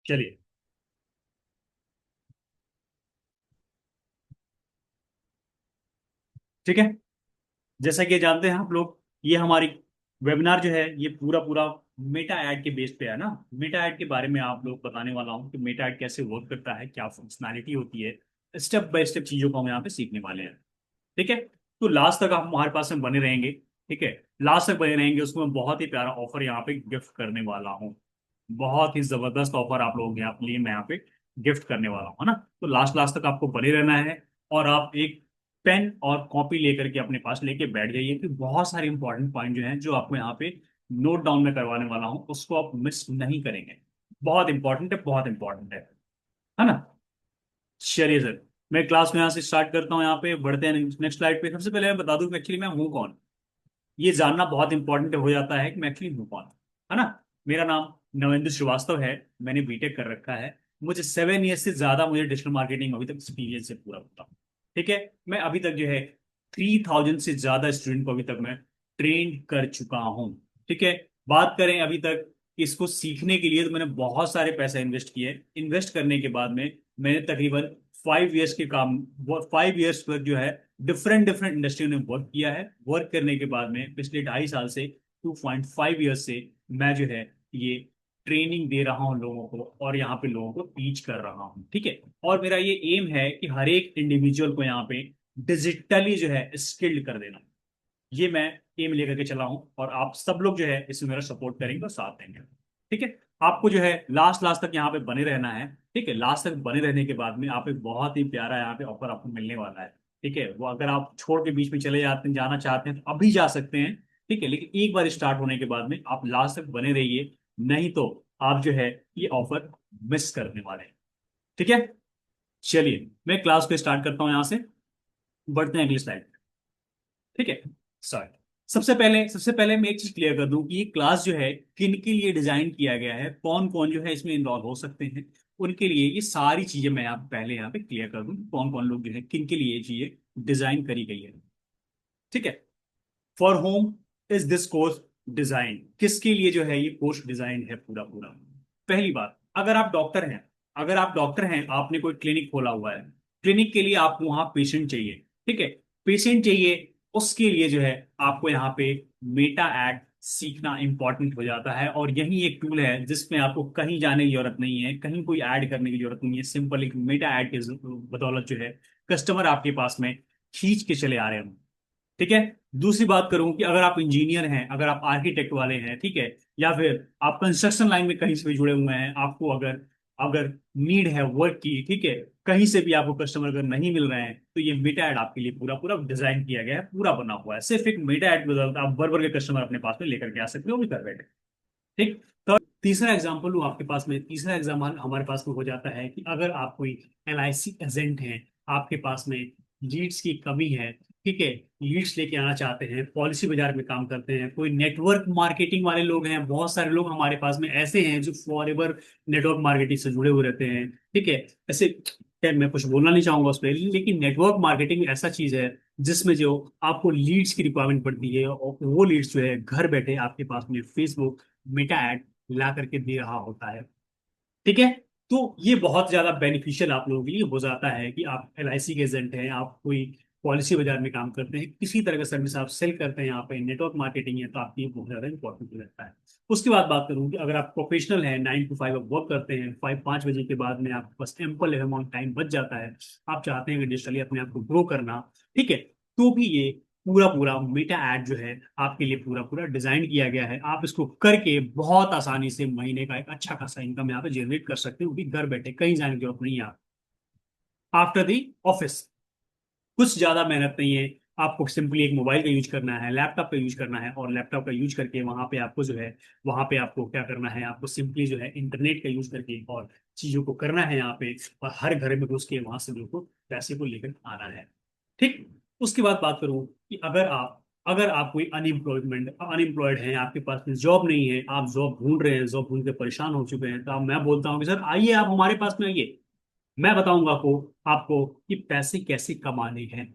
चलिए। ठीक है। जैसा कि जानते हैं आप लोग, ये हमारी वेबिनार जो है ये पूरा पूरा मेटा ऐड के बेस पे है ना। मेटा ऐड के बारे में आप लोग बताने वाला हूँ कि मेटा ऐड कैसे वर्क करता है, क्या फंक्शनैलिटी होती है। स्टेप बाय स्टेप चीजों को हम यहाँ पे सीखने वाले हैं। ठीक है। तो लास्ट तक आप हमारे पास में बने रहेंगे। ठीक है। लास्ट तक बने रहेंगे, उसको मैं बहुत ही प्यारा ऑफर यहाँ पे गिफ्ट करने वाला हूँ। बहुत ही जबरदस्त ऑफर आप लोगों के यहाँ लिए मैं यहाँ पे गिफ्ट करने वाला हूँ, है ना। तो लास्ट लास्ट तक आपको बने रहना है। और आप एक पेन और कॉपी लेकर के अपने पास लेके बैठ जाइए कि बहुत सारे इंपॉर्टेंट पॉइंट जो हैं जो आपको यहाँ पे नोट डाउन में करवाने वाला हूँ उसको आप मिस नहीं करेंगे। बहुत इंपॉर्टेंट है, बहुत इंपॉर्टेंट है ना। चलिए सर, मैं क्लास में यहाँ से स्टार्ट करता हूँ। यहाँ पे बढ़ते हैं नेक्स्ट स्लाइड पे। सबसे पहले मैं बता दूं कि एक्चुअली मैं हूँ कौन। ये जानना बहुत इंपॉर्टेंट हो जाता है कि मैं एक्चुअली हूँ कौन, है ना। मेरा नाम नवेंद्र श्रीवास्तव है। मैंने बीटेक कर रखा है। मुझे 7 ईयर से ज्यादा मुझे डिजिटल मार्केटिंग अभी तक एक्सपीरियंस है पूरा पूरा। ठीक है। मैं अभी तक जो है 3000 से ज्यादा स्टूडेंट को अभी तक मैं ट्रेन कर चुका हूँ। ठीक है। बात करें अभी तक इसको सीखने के लिए, तो मैंने बहुत सारे पैसे इन्वेस्ट किए। इन्वेस्ट करने के बाद में मैंने तकरीबन 5 ईयर्स के काम, 5 ईयर्स पर जो है डिफरेंट डिफरेंट इंडस्ट्री में वर्क किया है। वर्क करने के बाद में पिछले 2.5 साल से 2.5 ईयर्स से मैं जो है ये ट्रेनिंग दे रहा हूँ लोगों को, और यहाँ पे लोगों को टीच कर रहा हूँ। ठीक है। और मेरा ये एम है कि हर एक इंडिविजुअल को यहाँ पे डिजिटली जो है स्किल्ड कर देना। ये मैं एम लेकर के चला हूँ, और आप सब लोग जो है इसमें मेरा सपोर्ट करेंगे और साथ देंगे। ठीक है। आपको जो है लास्ट लास्ट तक यहाँ पे बने रहना है। ठीक है। लास्ट तक बने रहने के बाद में आप एक बहुत ही प्यारा यहाँ पे ऑफर आपको मिलने वाला है। ठीक है। वो अगर आप छोड़ के बीच में चले जाते हैं, जाना चाहते हैं तो अभी जा सकते हैं। ठीक है। लेकिन एक बार स्टार्ट होने के बाद में आप लास्ट तक बने रहिए, नहीं तो आप जो है ये ऑफर मिस करने वाले हैं। ठीक है। चलिए, मैं क्लास को स्टार्ट करता हूँ यहाँ से। बढ़ते हैं अगली स्लाइड। ठीक है। सॉरी। सबसे पहले मैं एक चीज क्लियर कर दूं कि ये क्लास जो है किन के लिए डिजाइन किया गया है, कौन कौन जो है इसमें इन्वॉल्व हो सकते हैं। उनके लिए ये सारी चीजें मैं आप पहले यहाँ पे क्लियर कर दूं, कौन कौन लोग जो है किन के लिए ये चीजें डिजाइन करी गई है। ठीक है। For home is this course design, किसके लिए जो है ये कोर्स डिजाइन है पूरा पूरा। पहली बात, अगर आप डॉक्टर हैं, आपने कोई क्लिनिक खोला हुआ है। क्लिनिक के लिए आपको वहां पेशेंट चाहिए। ठीक है। पेशेंट चाहिए, उसके लिए जो है आपको यहाँ पे मेटा एड सीखना इंपॉर्टेंट हो जाता है। और यही एक टूल है जिसमें आपको कहीं जाने की जरूरत नहीं है, कहीं कोई ऐड करने की जरूरत नहीं है। सिंपल एक मेटा ऐड के बदौलत जो है कस्टमर आपके पास में खींच के चले आ रहे हैं। ठीक है। दूसरी बात करूं कि अगर आप इंजीनियर हैं, अगर आप आर्किटेक्ट वाले हैं, ठीक है, या फिर आप कंस्ट्रक्शन लाइन में कहीं से भी जुड़े हुए हैं, आपको अगर अगर नीड है वर्क की, ठीक है, कहीं से भी आपको कस्टमर अगर नहीं मिल रहे हैं, तो ये मेटा ऐड आपके लिए पूरा पूरा डिजाइन किया गया है, पूरा बना हुआ है। सिर्फ एक मेटा ऐड बदलता आप भर भर के कस्टमर अपने पास में लेकर के आ सकते हो, वो भी कर बैठे। ठीक। तो तीसरा एग्जाम्पल हूँ आपके पास में, तीसरा एग्जाम्पल हमारे पास में हो जाता है कि अगर आप कोई LIC एजेंट हैं, आपके पास में लीड्स की कमी है। ठीक है। लीड्स लेके आना चाहते हैं, पॉलिसी बाजार में काम करते हैं, कोई नेटवर्क मार्केटिंग वाले लोग हैं। बहुत सारे लोग हमारे पास में ऐसे हैं जो फॉर एवर नेटवर्क मार्केटिंग से जुड़े हुए रहते हैं। ठीक है। ऐसे खैर मैं कुछ बोलना नहीं चाहूंगा उस पर, लेकिन नेटवर्क मार्केटिंग ऐसा चीज है जिसमें जो आपको लीड्स की रिक्वायरमेंट पड़ती है, और वो लीड्स जो है घर बैठे आपके पास में फेसबुक मेटा ऐड ला करके दे रहा होता है। ठीक है। तो ये बहुत ज्यादा बेनिफिशियल आप लोगों के लिए हो जाता है कि आप LIC के एजेंट हैं, आप कोई पॉलिसी बाजार में काम करते हैं, किसी तरह का सर्विस आप सेल करते हैं, यहाँ पे नेटवर्क मार्केटिंग है, तो आपके लिए बहुत ज्यादा इंपॉर्टेंट हो जाता है। उसके बाद बात करूँ कि अगर आप प्रोफेशनल हैं, 9 to 5 आप वर्क करते हैं, 5 बजे के बाद में आपके पास एम्पल अमाउंट टाइम बच जाता है, आप चाहते हैं कि डिजिटली अपने आप को ग्रो करना, ठीक है, तो भी ये पूरा पूरा मेटा ऐड जो है आपके लिए पूरा पूरा डिजाइन किया गया है। आप इसको करके बहुत आसानी से महीने का एक अच्छा खासा इनकम यहाँ पे जनरेट कर सकते हैं, वो भी घर बैठे, कहीं जाने की जरूरत नहीं है। आफ्टर दी ऑफिस कुछ ज्यादा मेहनत नहीं है। आपको सिंपली एक मोबाइल का यूज करना है, लैपटॉप का यूज करना है, और लैपटॉप का यूज करके वहां पे आपको जो है, वहां पे आपको क्या करना है, आपको सिंपली जो है इंटरनेट का यूज करके और चीजों को करना है यहाँ पे, और हर घर में घुस के वहां से लोगों को पैसे को लेकर आना है। ठीक। उसके बाद बात करूं कि अगर आप अगर आप कोई अनएम्प्लॉयड हैं, आपके पास में जॉब नहीं है, आप जॉब ढूंढ रहे हैं, जॉब ढूंढ के परेशान हो चुके हैं, तो आप, मैं बोलता हूँ कि सर आइए, आप हमारे पास में आइए। मैं बताऊंगा आपको आपको कि पैसे कैसे कमाने हैं।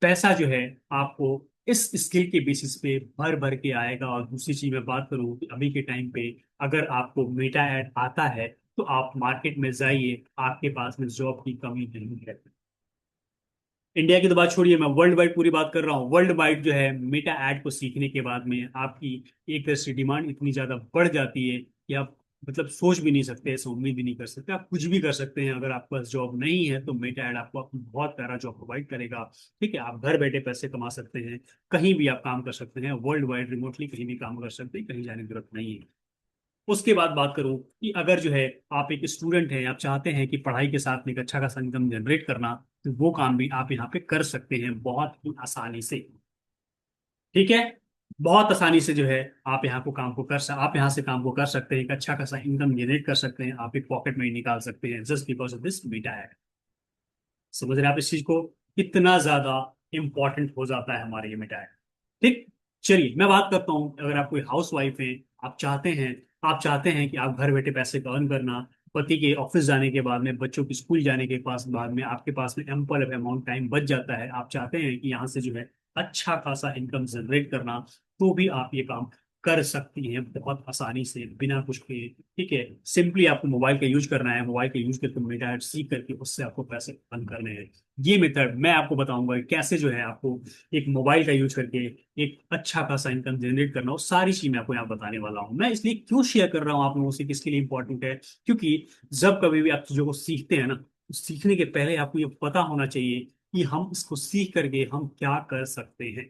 पैसा जो है आपको इस स्किल के बेसिस पे भर भर के आएगा। और दूसरी चीज मैं बात करूं कि अभी के टाइम पे अगर आपको मेटा ऐड आता है तो आप मार्केट में जाइए, आपके पास में जॉब की कमी नहीं है। इंडिया की तो बात छोड़िए, मैं वर्ल्ड वाइड पूरी बात कर रहा हूँ। वर्ल्ड वाइड जो है मेटा ऐड को सीखने के बाद में आपकी एक तरह से डिमांड इतनी ज्यादा बढ़ जाती है कि आप मतलब सोच भी नहीं सकते, ऐसे उम्मीद भी नहीं कर सकते, आप कुछ भी कर सकते हैं। अगर आपके पास जॉब नहीं है तो मेटा ऐड आपको बहुत प्यारा जॉब प्रोवाइड करेगा। ठीक है, आप घर बैठे पैसे कमा सकते हैं, कहीं भी आप काम कर सकते हैं, वर्ल्ड वाइड रिमोटली कहीं भी काम कर सकते हैं, कहीं जाने की जरूरत नहीं है। उसके बाद बात करूं कि अगर जो है आप एक स्टूडेंट हैं, आप चाहते हैं कि पढ़ाई के साथ में एक अच्छा खासा इनकम जनरेट करना, तो वो काम भी आप यहाँ पे कर सकते हैं बहुत ही आसानी से। ठीक है, बहुत आसानी से जो है आप यहाँ को काम को आप यहाँ से काम को कर सकते हैं, एक अच्छा खासा इनकम जनरेट कर सकते हैं, आप एक पॉकेट मनी निकाल सकते हैं जस्ट बिकॉज ऑफ दिस मीटा है। समझ रहे हैं आप इस चीज को, कितना ज्यादा इंपॉर्टेंट हो जाता है हमारे ये मीटा है। ठीक, चलिए मैं बात करता हूँ। अगर आप कोई हाउस वाइफ हैं, आप चाहते हैं कि आप घर बैठे पैसे अर्न करना, पति के ऑफिस जाने के बाद में, बच्चों के स्कूल जाने के पास बाद में आपके पास में एम्पल अमाउंट टाइम बच जाता है, आप चाहते हैं कि यहाँ से जो है अच्छा खासा इनकम जनरेट करना, तो भी आप ये काम कर सकती हैं बहुत आसानी से बिना कुछ किए। ठीक है, सिंपली आपको मोबाइल का यूज करना है, मोबाइल का यूज करके मेटा ऐड सीख करके उससे आपको पैसे अर्न करने हैं। ये मेथड मैं आपको बताऊंगा कि कैसे जो है आपको एक मोबाइल का यूज करके एक अच्छा खासा इनकम जनरेट करना हो। सारी चीज मैं आपको यहाँ बताने वाला हूँ। मैं इसलिए क्यों शेयर कर रहा हूँ आप लोगों से, किसके लिए इंपॉर्टेंट है, क्योंकि जब कभी भी आप चीजों को सीखते हैं ना, तो सीखने के पहले आपको ये पता होना चाहिए कि हम इसको सीख करके हम क्या कर सकते हैं।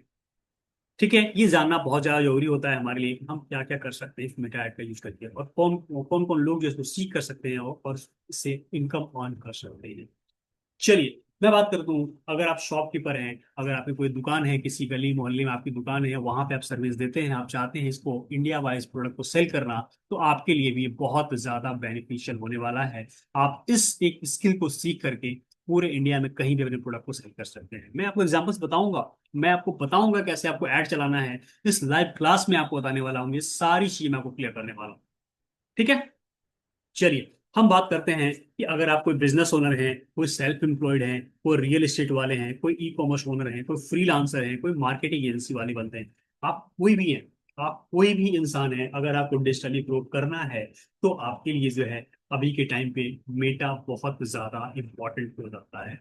ठीक है, ये जानना बहुत ज्यादा जरूरी होता है हमारे लिए कि हम क्या क्या कर सकते हैं इस मेटा ऐड का यूज करके, और कौन कौन कौन लोग जो इसको सीख कर सकते हैं और इससे इनकम अर्न कर सकते हैं। चलिए मैं बात करता हूँ, अगर आप शॉपकीपर हैं, अगर आपकी कोई दुकान है, किसी गली मोहल्ले में आपकी दुकान है, वहां पे आप सर्विस देते हैं, आप चाहते हैं इसको इंडिया वाइज प्रोडक्ट को सेल करना, तो आपके लिए भी बहुत ज्यादा बेनिफिशियल होने वाला है। आप इस एक स्किल को सीख करके पूरे इंडिया में कहीं भी अपने प्रोडक्ट को सेल कर सकते हैं। मैं आपको एग्जांपल्स बताऊंगा, मैं आपको बताऊंगा कैसे आपको ऐड चलाना है। इस लाइव क्लास में आपको बताने वाला हूँ, ये सारी चीजें मैं आपको क्लियर करने वाला हूँ। ठीक है, चलिए हम बात करते हैं कि अगर आप कोई बिजनेस ओनर हैं, कोई सेल्फ एम्प्लॉयड हैं, कोई रियल एस्टेट वाले हैं, कोई ई कॉमर्स ओनर हैं, कोई फ्रीलांसर हैं, कोई मार्केटिंग एजेंसी वाले बनते हैं, आप कोई भी हैं, आप कोई भी इंसान है, अगर आपको डिजिटली ग्रो करना है तो आपके लिए जो है अभी के टाइम पे मेटा बहुत ज्यादा इंपॉर्टेंट हो जाता है।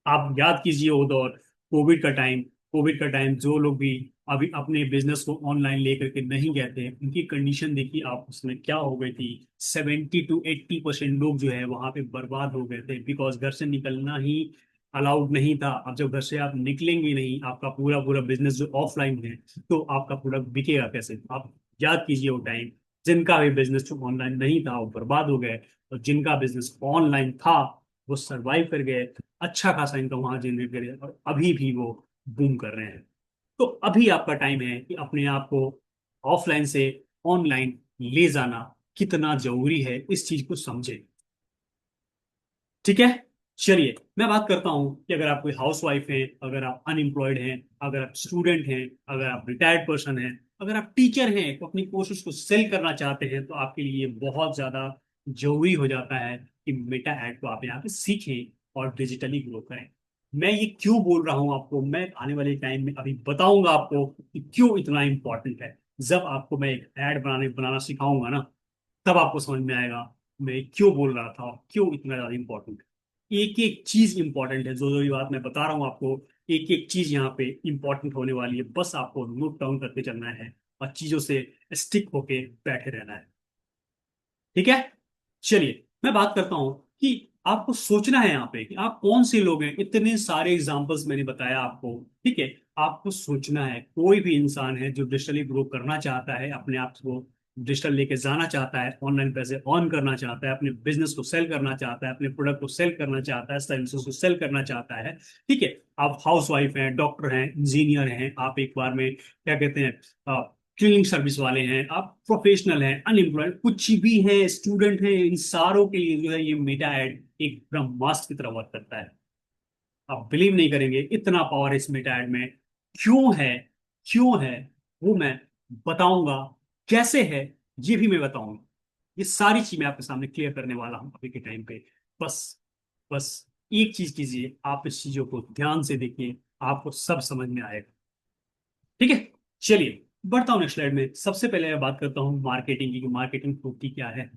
आप याद कीजिए वो दौर, कोविड का टाइम जो लोग भी अभी अपने बिजनेस को ऑनलाइन लेकर के नहीं गए थे, उनकी कंडीशन देखिए आप उसमें क्या हो गई थी। 70 to 80% लोग जो है वहां पे बर्बाद हो गए थे, बिकॉज घर से निकलना ही अलाउड नहीं था। अब जब घर से आप निकलेंगे नहीं, आपका पूरा पूरा बिजनेस जो ऑफलाइन है, तो आपका प्रोडक्ट बिकेगा कैसे। आप याद कीजिए वो टाइम, जिनका भी बिजनेस जो ऑनलाइन नहीं था वो बर्बाद हो गए, और जिनका बिजनेस ऑनलाइन था वो सरवाइव कर गए, अच्छा खासा इनकम वहां जनरेट करे, और अभी भी वो बूम कर रहे हैं। तो अभी आपका टाइम है कि अपने आप को ऑफलाइन से ऑनलाइन ले जाना कितना जरूरी है, इस चीज को समझे। ठीक है, चलिए मैं बात करता हूं कि अगर आप कोई हाउस वाइफ हैं, अगर आप अनएम्प्लॉयड हैं, अगर आप स्टूडेंट हैं, अगर आप रिटायर्ड पर्सन हैं, अगर आप टीचर हैं, तो अपनी कोर्सेज को सेल करना चाहते हैं, तो आपके लिए बहुत ज्यादा जरूरी हो जाता है कि मेटा ऐड को आप यहाँ पे सीखें और डिजिटली ग्रो करें। मैं ये क्यों बोल रहा हूं आपको, मैं आने वाले टाइम में अभी बताऊंगा आपको कि क्यों इतना इंपॉर्टेंट है। जब आपको मैं एक ऐड बनाना सिखाऊंगा ना, तब आपको समझ में आएगा मैं क्यों बोल रहा था और क्यों इतना ज्यादा इंपॉर्टेंट है। एक एक चीज इंपॉर्टेंट है, जो जो ये बात मैं बता रहा हूँ आपको, एक एक चीज यहाँ पे इंपॉर्टेंट होने वाली है, बस आपको नोट डाउन करते चलना है और चीजों से स्टिक होके बैठे रहना है। ठीक है, चलिए मैं बात करता हूँ कि आपको सोचना है यहाँ पे कि आप कौन से लोग हैं। इतने सारे एग्जांपल्स मैंने बताया आपको। ठीक है, आपको सोचना है, कोई भी इंसान है जो डिजिटली ग्रो करना चाहता है, अपने आप को डिजिटल लेके जाना चाहता है, ऑनलाइन पैसे ऑन करना चाहता है, अपने बिजनेस को सेल करना चाहता है, अपने प्रोडक्ट को सेल करना चाहता है, सर्विसेज को सेल करना चाहता है। ठीक है, आप हाउस वाइफ हैं, डॉक्टर हैं, इंजीनियर हैं, आप एक बार में क्या कहते हैं, क्लीनिंग सर्विस वाले हैं, आप प्रोफेशनल हैं, अनएम्प्लॉयड कुछ भी हैं, स्टूडेंट हैं, इन सारों के लिए जो है ये मेटा एड एक ब्रह्मास्त्र की तरह वर्क करता है। आप बिलीव नहीं करेंगे इतना पावर है इस मेटा एड में। क्यों है, क्यों है वो मैं बताऊंगा, कैसे है ये भी मैं बताऊंगा। ये सारी चीज मैं आपके सामने क्लियर करने वाला हूं अभी के टाइम पे। बस बस एक चीज कीजिए, आप इस चीजों को ध्यान से देखिए, आपको सब समझ में आएगा। ठीक है, चलिए बढ़ता हूँ नेक्स्ट स्लाइड में। सबसे पहले मैं बात करता हूँ मार्केटिंग की, कि मार्केटिंग होती क्या है।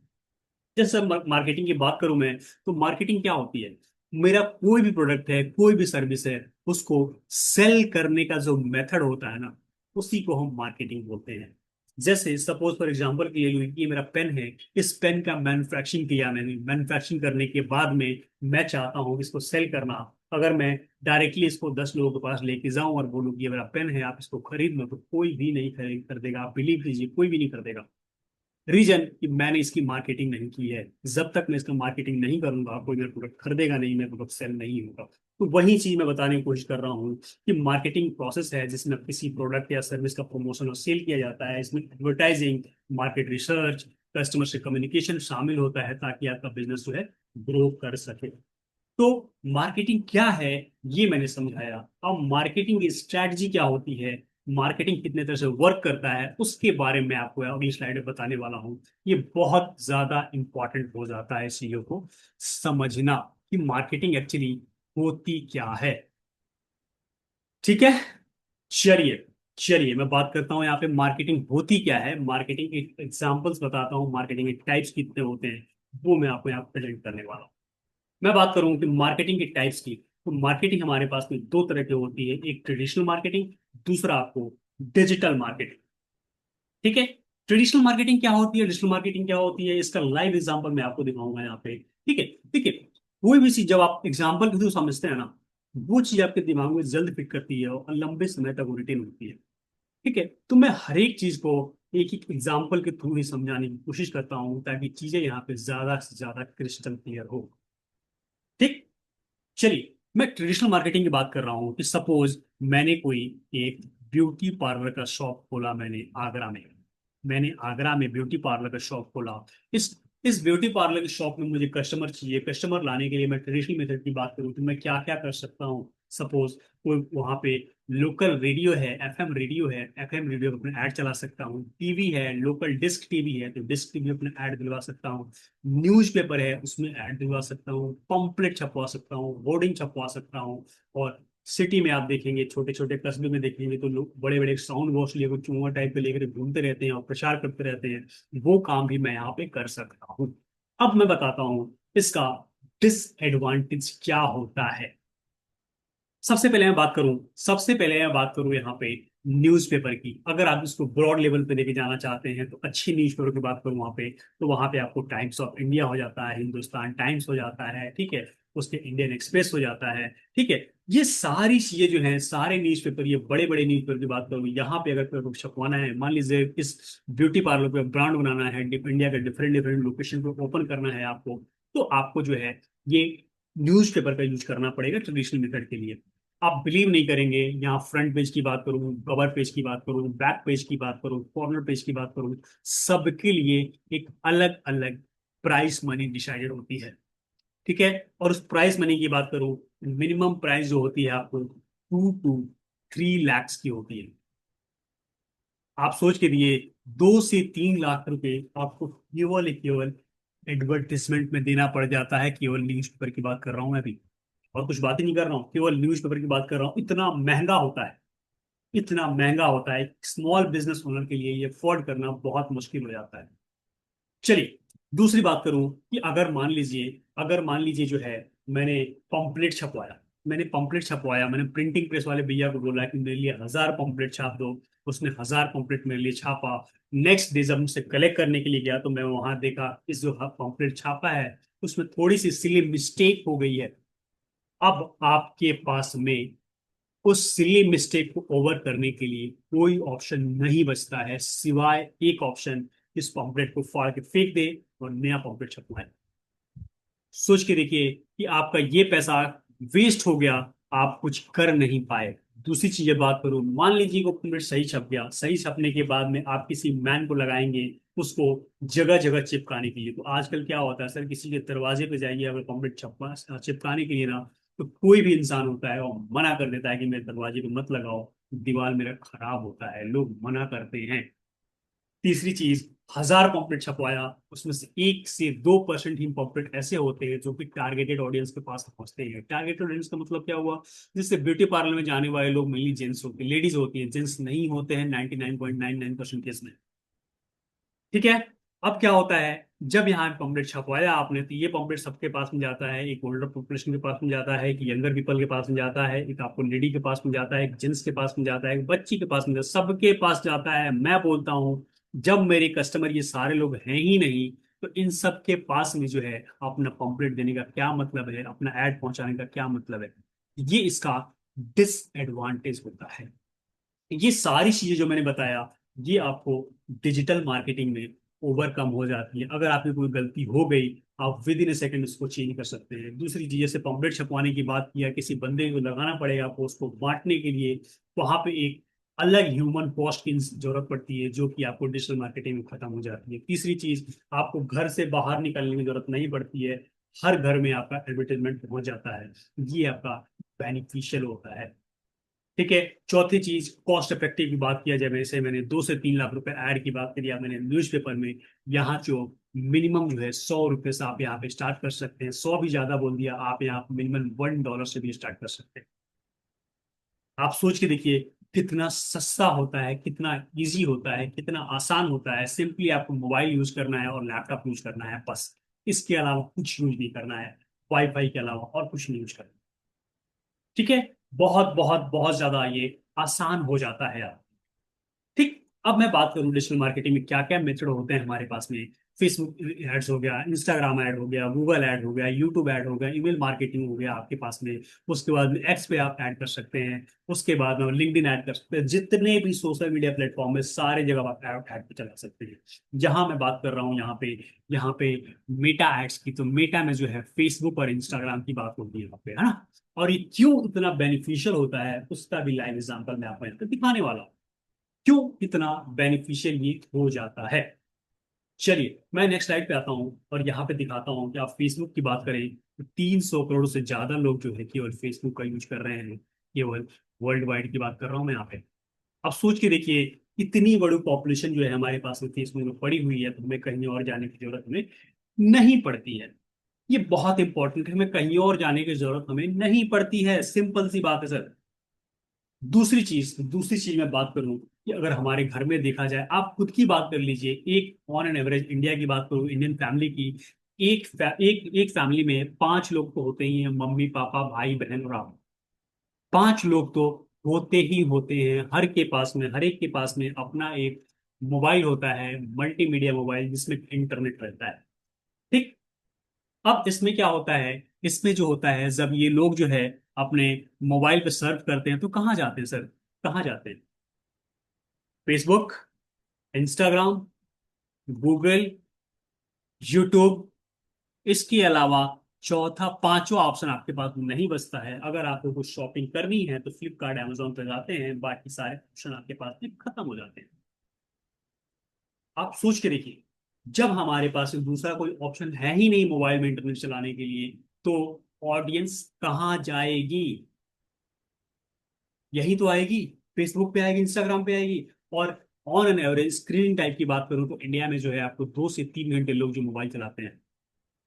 जैसे मार्केटिंग की बात करूं मैं, तो मार्केटिंग क्या होती है? मेरा कोई भी प्रोडक्ट है, कोई भी सर्विस है, उसको सेल करने का जो मेथड होता है ना, उसी को हम मार्केटिंग बोलते हैं। जैसे सपोज फॉर एग्जांपल के लिए ये मेरा पेन है, इस पेन का मैन्युफैक्चरिंग किया मैंने, मैन्युफैक्चरिंग करने के बाद में मैं चाहता हूँ इसको सेल करना। अगर मैं डायरेक्टली इसको 10 लोगों के पास लेके जाऊं और बोलूँ कि ये मेरा पेन है, आप इसको खरीद लो, तो कोई भी नहीं खरीद कर देगा। आप बिलीव कीजिए, कोई भी नहीं कर देगा। रीजन कि मैंने इसकी मार्केटिंग नहीं की है। जब तक मैं इसका मार्केटिंग नहीं करूंगा, कोई मेरा प्रोडक्ट खरीदेगा नहीं, मेरा प्रोडक्ट सेल नहीं होगा। तो वही चीज मैं बताने की कोशिश कर रहा हूँ कि मार्केटिंग प्रोसेस है जिसमें किसी प्रोडक्ट या सर्विस का प्रमोशन और सेल किया जाता है। इसमें एडवर्टाइजिंग, मार्केट रिसर्च, कस्टमर से कम्युनिकेशन शामिल होता है, ताकि आपका बिजनेस जो है ग्रो कर सके। तो मार्केटिंग क्या है ये मैंने समझाया। अब मार्केटिंग स्ट्रैटेजी क्या होती है, मार्केटिंग कितने तरह से वर्क करता है, उसके बारे में आपको अगली स्लाइड में बताने वाला हूँ। ये बहुत ज्यादा इंपॉर्टेंट हो जाता है चीजों को समझना, कि मार्केटिंग एक्चुअली होती क्या है। ठीक है, चलिए चलिए मैं बात करता हूँ यहाँ पे मार्केटिंग होती क्या है। मार्केटिंग के एग्जांपल्स बताता हूँ, मार्केटिंग के टाइप्स कितने होते हैं वो मैं आपको यहाँ प्रेजेंट करने वाला हूँ। मैं बात करूं कि मार्केटिंग के टाइप्स की, तो मार्केटिंग हमारे पास में दो तरह की होती है। एक ट्रेडिशनल मार्केटिंग, दूसरा आपको डिजिटल मार्केटिंग। ठीक है, ट्रेडिशनल मार्केटिंग क्या होती है, डिजिटल मार्केटिंग क्या होती है, इसका लाइव एग्जांपल मैं आपको दिखाऊंगा यहाँ पे। ठीक है, ठीक है। कोई भी चीज जब आप एग्जांपल के थ्रू समझते हैं ना, वो चीज आपके दिमाग में जल्द फिट करती है और लंबे समय तक वो रिटेन होती है। ठीक है, तो मैं हर एक चीज को एक एक एग्जांपल के थ्रू ही समझाने की कोशिश करता हूँ, ताकि चीजें यहाँ पे ज्यादा से ज्यादा क्रिस्टल क्लियर हो। ठीक, चलिए मैं ट्रेडिशनल मार्केटिंग की बात कर रहा हूँ कि सपोज मैंने कोई एक ब्यूटी पार्लर का शॉप खोला, मैंने आगरा में ब्यूटी पार्लर का शॉप खोला। इस ब्यूटी पार्लर के शॉप में मुझे कस्टमर चाहिए। कस्टमर लाने के लिए मैं ट्रेडिशनल मेथड की बात करूँ तो मैं क्या क्या कर सकता हूँ। सपोज कोई वहाँ पे लोकल रेडियो है, एफएम रेडियो है, एफएम रेडियो पे अपना ऐड चला सकता हूँ। टीवी है, लोकल डिस्क टीवी है, तो डिस्क टीवी अपना ऐड दिलवा सकता हूँ। न्यूज़पेपर है, उसमें ऐड दिलवा सकता हूँ। पंपलेट छपवा सकता हूँ, होर्डिंग छपवा सकता हूँ। और सिटी में आप देखेंगे, छोटे छोटे कस्बे में देखेंगे, तो लोग बड़े बड़े साउंड बॉक्स लेकर, चुआ टाइप के लेकर घूमते रहते हैं और प्रचार करते रहते हैं। वो काम भी मैं यहाँ पे कर सकता हूँ। अब मैं बताता हूँ इसका डिसएडवांटेज क्या होता है। सबसे पहले मैं बात करूं यहाँ पे न्यूज़पेपर की। अगर आप इसको ब्रॉड लेवल पे लेके जाना चाहते हैं, तो अच्छी न्यूज़पेपर की बात करूं वहाँ पे, तो वहाँ पे आपको टाइम्स ऑफ इंडिया हो जाता है, हिंदुस्तान टाइम्स हो जाता है, ठीक है, उसके इंडियन एक्सप्रेस हो जाता है। ठीक है, ये सारी चीजें जो हैं, सारे न्यूज़पेपर, ये बड़े बड़े न्यूज़पेपर की बात करूँ, यहाँ पे अगर कोई छपवाना है, मान लीजिए इस ब्यूटी पार्लर पे ब्रांड बनाना है, इंडिया के डिफरेंट डिफरेंट लोकेशन पे ओपन करना है आपको, तो आपको जो है ये न्यूज़पेपर का यूज करना पड़ेगा ट्रेडिशनल मेथड के लिए। आप बिलीव नहीं करेंगे, यहाँ फ्रंट पेज की बात करूँ, कवर पेज की बात करूँ, बैक पेज की बात करूँ, कॉर्नर पेज की बात करूँ, सबके लिए एक अलग अलग प्राइस मनी डिसाइडेड होती है। ठीक है, और उस प्राइस मनी की बात करूँ, मिनिमम प्राइस जो होती है आपको 2 to 3 लाख की होती है। आप सोच के दिए, 2 से 3 लाख रुपए आपको केवल एडवर्टिजमेंट में देना पड़ जाता है। केवल न्यूज़पेपर की बात कर रहा हूं मैं अभी, और कुछ बात ही नहीं कर रहा हूँ, केवल न्यूज़पेपर की बात कर रहा हूँ। इतना महंगा होता है, इतना महंगा होता है, स्मॉल बिजनेस ओनर के लिए ये अफोर्ड करना बहुत मुश्किल हो जाता है। चलिए दूसरी बात करूं कि अगर मान लीजिए जो है, मैंने पंपलेट छपवाया, मैंने प्रिंटिंग प्रेस वाले भैया को बोला कि मेरे लिए 1000 पंपलेट छाप दो। उसने 1000 पंपलेट मेरे लिए छापा। नेक्स्ट डे जब मुझसे कलेक्ट करने के लिए गया, तो मैं वहां देखा इस जो पंपलेट छापा है उसमें थोड़ी सी सिली मिस्टेक हो गई है। अब आपके पास में उस सिली मिस्टेक को ओवर करने के लिए कोई ऑप्शन नहीं बचता है, सिवाय एक ऑप्शन, इस पॉम्पलेट को फाड़ के फेंक दे और नया पॉम्पलेट छपवाए। सोच के देखिए कि आपका ये पैसा वेस्ट हो गया, आप कुछ कर नहीं पाए। दूसरी चीज बात करूं, मान लीजिए वो पॉम्पलेट सही छप गया, सही छपने के बाद में आप किसी मैन को लगाएंगे उसको जगह जगह चिपकाने के लिए। तो आजकल क्या होता है सर, किसी के दरवाजे पे जाइए, अगर पॉम्पलेट चिपकाने के लिए ना, तो कोई भी इंसान होता है वो मना कर देता है कि मेरे दरवाजे पे मत लगाओ। दीवार मेरा खराब होता है, लोग मना करते हैं। तीसरी चीज, 1,000 पॉम्पलेट छपवाया, उसमें से 1 से 2% ही पॉम्पलेट ऐसे होते हैं जो कि टारगेटेड ऑडियंस के पास पहुंचते हैं। टारगेटेड ऑडियंस का मतलब क्या हुआ? जिससे ब्यूटी पार्लर में जाने वाले लोग मेनली जेंट्स होते हैं, लेडीज होती हैं, जेंट्स नहीं होते हैं 99.99% केस में। ठीक है। अब क्या होता है, जब यहाँ पम्पलेट छपवाया आपने, तो ये पम्पलेट सबके पास में जाता है। एक ओल्डर पॉपुलेशन के पास में जाता है, एक यंगर पीपल के पास में जाता है, एक आपको लेडी के पास में जाता है, एक जेंट्स के पास में जाता है, एक बच्ची के पास में जाता है, सबके पास जाता है। मैं बोलता हूँ, जब मेरे कस्टमर ये सारे लोग हैं ही नहीं, तो इन सब के पास में जो है अपना पम्पलेट देने का क्या मतलब है, अपना एड पहुंचाने का क्या मतलब है? ये इसका डिसएडवांटेज होता है। ये सारी चीजें जो मैंने बताया, ये आपको डिजिटल मार्केटिंग में ओवरकम हो जाती है। अगर आपकी कोई गलती हो गई, आप विद इन ए सेकंड उसको चेंज कर सकते हैं। दूसरी चीज, जैसे पम्पलेट छपवाने की बात किया, किसी बंदे को लगाना पड़ेगा आपको उसको बांटने के लिए, वहां पे एक अलग ह्यूमन कॉस्ट की जरूरत पड़ती है, जो कि आपको डिजिटल मार्केटिंग में खत्म हो जाती है। तीसरी चीज, आपको घर से बाहर निकलने की जरूरत नहीं पड़ती है, हर घर में आपका एडवर्टाइजमेंट पहुंच जाता है। ये आपका बेनिफिशियल होता है। ठीक है। चौथी चीज, कॉस्ट इफेक्टिव की बात किया जाए, वैसे मैंने 2 से 3 लाख रुपए ऐड की बात करी, मैंने न्यूज़पेपर में। यहाँ जो मिनिमम जो है 100 रुपए से आप यहाँ पे स्टार्ट कर सकते हैं। 100 भी ज्यादा बोल दिया, आप यहाँ मिनिमम $1 से भी स्टार्ट कर सकते हैं। आप सोच के देखिए कितना सस्ता होता है, कितना इजी होता है, कितना आसान होता है। सिंपली आपको मोबाइल यूज करना है और लैपटॉप यूज करना है, बस। इसके अलावा कुछ यूज नहीं करना है, वाईफाई के अलावा और कुछ नहीं यूज करना। ठीक है। बहुत बहुत बहुत ज्यादा ये आसान हो जाता है। ठीक। अब मैं बात करूं डिजिटल मार्केटिंग में क्या क्या मेथड होते हैं हमारे पास में। फेसबुक एड्स हो गया, इंस्टाग्राम ऐड हो गया, गूगल ऐड हो गया, यूट्यूब ऐड हो गया, ईमेल मार्केटिंग हो गया आपके पास में। उसके बाद में एक्स पे आप ऐड कर सकते हैं। उसके बाद में लिंक्डइन ऐड कर सकते हैं। जितने भी सोशल मीडिया प्लेटफॉर्म है, सारे जगह आप ऐड पे चला सकते हैं। जहां मैं बात कर रहा हूँ यहाँ पे मेटा एड्स की, तो मेटा में जो है फेसबुक और इंस्टाग्राम की बात होती है यहाँ पे, है ना। और ये क्यों इतना बेनिफिशियल होता है, उसका भी लाइव एग्जाम्पल मैं आपको यहाँ पे दिखाने वाला हूँ, क्यों इतना बेनिफिशियल ये हो जाता है। चलिए मैं नेक्स्ट स्लाइड पे आता हूँ और यहाँ पे दिखाता हूँ कि आप फेसबुक की बात करें तो 300 करोड़ से ज्यादा लोग जो है केवल फेसबुक का यूज कर रहे हैं। केवल वर्ल्ड वाइड की बात कर रहा हूँ मैं यहाँ पे। अब सोच के देखिए, इतनी बड़ी पॉपुलेशन जो है हमारे पास में फेसबुक में पड़ी हुई है, तो हमें कहीं और जाने की जरूरत हमें नहीं पड़ती है। ये बहुत इंपॉर्टेंट है, हमें कहीं और जाने की जरूरत हमें नहीं पड़ती है। सिंपल सी बात है सर। दूसरी चीज मैं बात करूं कि अगर हमारे घर में देखा जाए, आप खुद की बात कर लीजिए, एक ऑन एन एवरेज इंडिया की बात करूं, इंडियन फैमिली की, एक फैमिली में 5 लोग तो होते ही हैं, मम्मी पापा भाई बहन और आप। 5 लोग तो होते ही होते हैं। हर एक के पास में अपना एक मोबाइल होता है, मल्टीमीडिया मोबाइल, जिसमें इंटरनेट रहता है। ठीक। अब इसमें क्या होता है, इसमें जो होता है, जब ये लोग जो है अपने मोबाइल पे सर्फ करते हैं, तो कहाँ जाते हैं सर? कहाँ जाते हैं? Facebook, Instagram, Google, YouTube. इसके अलावा चौथा पांचवा ऑप्शन आपके पास नहीं बचता है। अगर आपको कुछ शॉपिंग करनी है तो फ्लिपकार्ट अमेजोन पे जाते हैं, बाकी सारे ऑप्शन आपके पास में खत्म हो जाते हैं। आप सोच के देखिए, जब हमारे पास दूसरा कोई ऑप्शन है ही नहीं मोबाइल में इंटरनेट चलाने के लिए, तो ऑडियंस कहाँ जाएगी? यही तो आएगी, फेसबुक पे आएगी, इंस्टाग्राम पे आएगी। और on an average screen time की बात करूं तो इंडिया में जो है आपको 2 से 3 घंटे लोग जो मोबाइल चलाते हैं।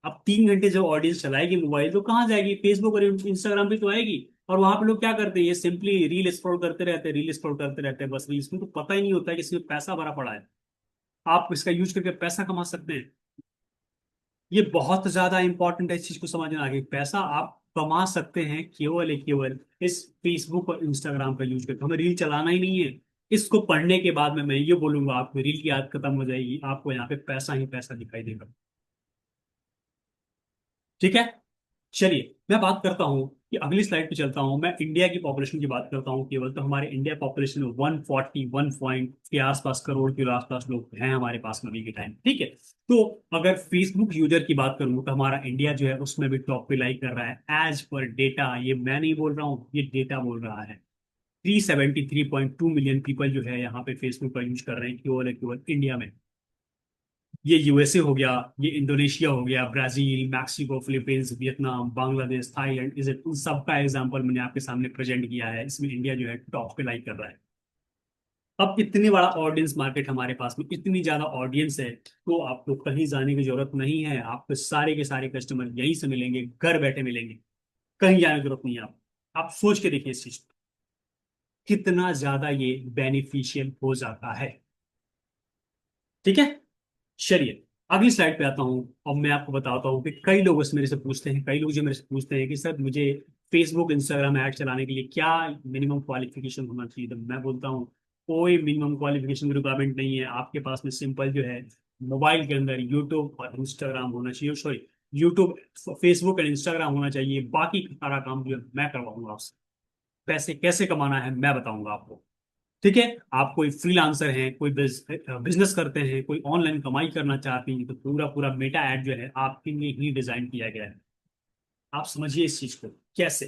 अब 3 घंटे जब ऑडियंस चलाएगी मोबाइल, तो कहाँ जाएगी? फेसबुक और इंस्टाग्राम पे तो आएगी। और वहां पे लोग क्या करते हैं? ये सिंपली रील स्क्रॉल करते रहते हैं, रील स्क्रॉल करते रहते हैं, बस रील्स में तो पता ही नहीं होता है कि इसमें पैसा भरा पड़ा है। आप इसका यूज करके पैसा कमा सकते हैं। ये बहुत ज्यादा इंपॉर्टेंट है इस चीज को समझना, आगे पैसा आप कमा सकते हैं केवल इस फेसबुक और इंस्टाग्राम का यूज करके। हमें रील चलाना ही नहीं है। इसको पढ़ने के बाद में मैं ये बोलूंगा, आपको रील की आदत खत्म हो जाएगी, आपको यहाँ पे पैसा ही पैसा दिखाई देगा। ठीक है। चलिए मैं बात करता हूँ कि अगली स्लाइड पे चलता हूँ, मैं इंडिया की पॉपुलेशन की बात करता हूँ केवल। तो हमारे इंडिया पॉपुलेशन में 141 पॉइंट के आसपास, करोड़ के आसपास लोग हैं हमारे पास में अभी के टाइम। ठीक है। तो अगर फेसबुक यूजर की बात करूँ तो हमारा इंडिया जो है उसमें भी टॉप पे लाइक कर रहा है। एज पर डेटा, ये मैं नहीं बोल रहा हूँ, ये डेटा बोल रहा है। 373.2 मिलियन पीपल जो है यहाँ पे फेसबुक का यूज कर रहे हैं केवल इंडिया में। ये यूएसए हो गया, ये इंडोनेशिया हो गया, Brazil, Mexico, Philippines, Vietnam, Bangladesh, Thailand, इस इन सबका एग्जांपल मैंने आपके सामने प्रेजेंट किया है। इसमें इंडिया जो है टॉप पे लाइक कर रहा है। अब इतनी बड़ा ऑडियंस मार्केट हमारे पास में, इतनी ज्यादा ऑडियंस है, तो आपको कहीं जाने की जरूरत नहीं है। आपको सारे के सारे कस्टमर यहीं से मिलेंगे, घर बैठे मिलेंगे, कहीं जाने की जरूरत नहीं है। आप सोच के देखिए इस चीज को, कितना ज्यादा ये बेनिफिशियल हो जाता है। ठीक है, चलिए अगली स्लाइड पे आता हूँ। अब मैं आपको बताता हूँ कि कई लोग इस मेरे से पूछते हैं, कई लोग जो मेरे से पूछते हैं कि सर मुझे फेसबुक इंस्टाग्राम ऐड चलाने के लिए क्या मिनिमम क्वालिफिकेशन होना चाहिए, तो मैं बोलता हूँ कोई मिनिमम क्वालिफिकेशन की रिक्वायरमेंट नहीं है। आपके पास में सिंपल जो है मोबाइल के अंदर यूट्यूब और इंस्टाग्राम होना चाहिए, sorry YouTube, Facebook and Instagram होना चाहिए। बाकी सारा काम जो है मैं करवाऊंगा आपसे। पैसे कैसे कमाना है मैं बताऊंगा आपको। ठीक है, आप कोई फ्रीलांसर हैं, कोई बिजनेस करते हैं, कोई ऑनलाइन कमाई करना चाहते हैं, तो पूरा पूरा मेटा ऐड जो है आपके लिए ही डिजाइन किया गया है। आप समझिए इस चीज को। कैसे,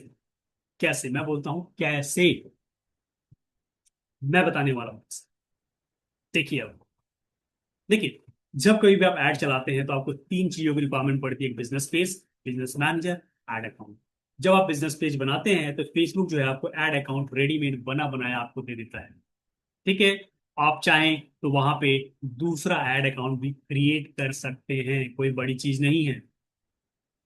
कैसे मैं बोलता हूं कैसे, मैं बताने वाला हूं। देखिए अब, देखिए जब कभी भी आप ऐड चलाते हैं तो आपको तीन चीजों की रिक्वायरमेंट पड़ती है: एक business page, business manager, ad account. जब आप बिजनेस पेज बनाते हैं तो फेसबुक जो है आपको एड अकाउंट रेडीमेड बना बनाया आपको दे देता है। ठीक है, आप चाहें तो वहां पे दूसरा ऐड अकाउंट भी क्रिएट कर सकते हैं, कोई बड़ी चीज नहीं है,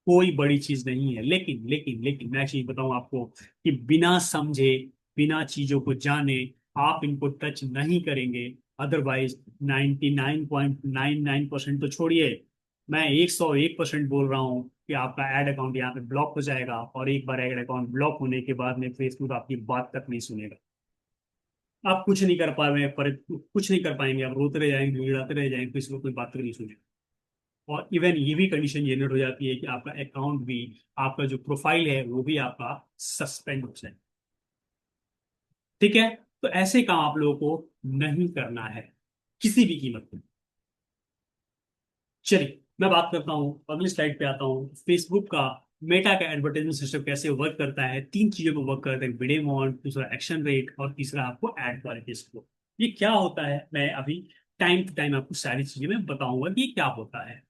कोई बड़ी चीज नहीं है। लेकिन लेकिन लेकिन मैं चीज बताऊं आपको कि बिना समझे, बिना चीजों को जाने आप इनको टच नहीं करेंगे। अदरवाइज 99.99% तो छोड़िए, मैं 101% बोल रहा हूँ कि आपका ऐड अकाउंट यहाँ पे ब्लॉक हो जाएगा। और एक बार ऐड अकाउंट ब्लॉक होने के बाद में फेसबुक आपकी बात तक नहीं सुनेगा। आप कुछ नहीं कर पा रहे हैं, पर कुछ नहीं कर पाएंगे, आप रोते रह जाएंगे, गिड़ाते रह जाएंगे, किसी को कोई बात नहीं सुनेगा। और इवन ये भी कंडीशन जनरेट हो जाती है कि आपका अकाउंट भी, आपका जो प्रोफाइल है वो भी आपका सस्पेंड हो जाए। ठीक है, तो ऐसे काम आप लोगों को नहीं करना है किसी भी कीमत पे। चलिए मैं बात करता हूँ, अगली स्लाइड पे आता हूँ। फेसबुक का मेटा का एडवर्टाइजमेंट सिस्टम कैसे वर्क करता है। तीन चीजों को वर्क करता है: वीडियो अमाउंट, दूसरा एक्शन रेट, और तीसरा आपको एड क्वालिटी स्कोर। ये क्या होता है मैं अभी टाइम टू टाइम आपको सारी चीजें मैं बताऊंगा कि ये क्या होता है।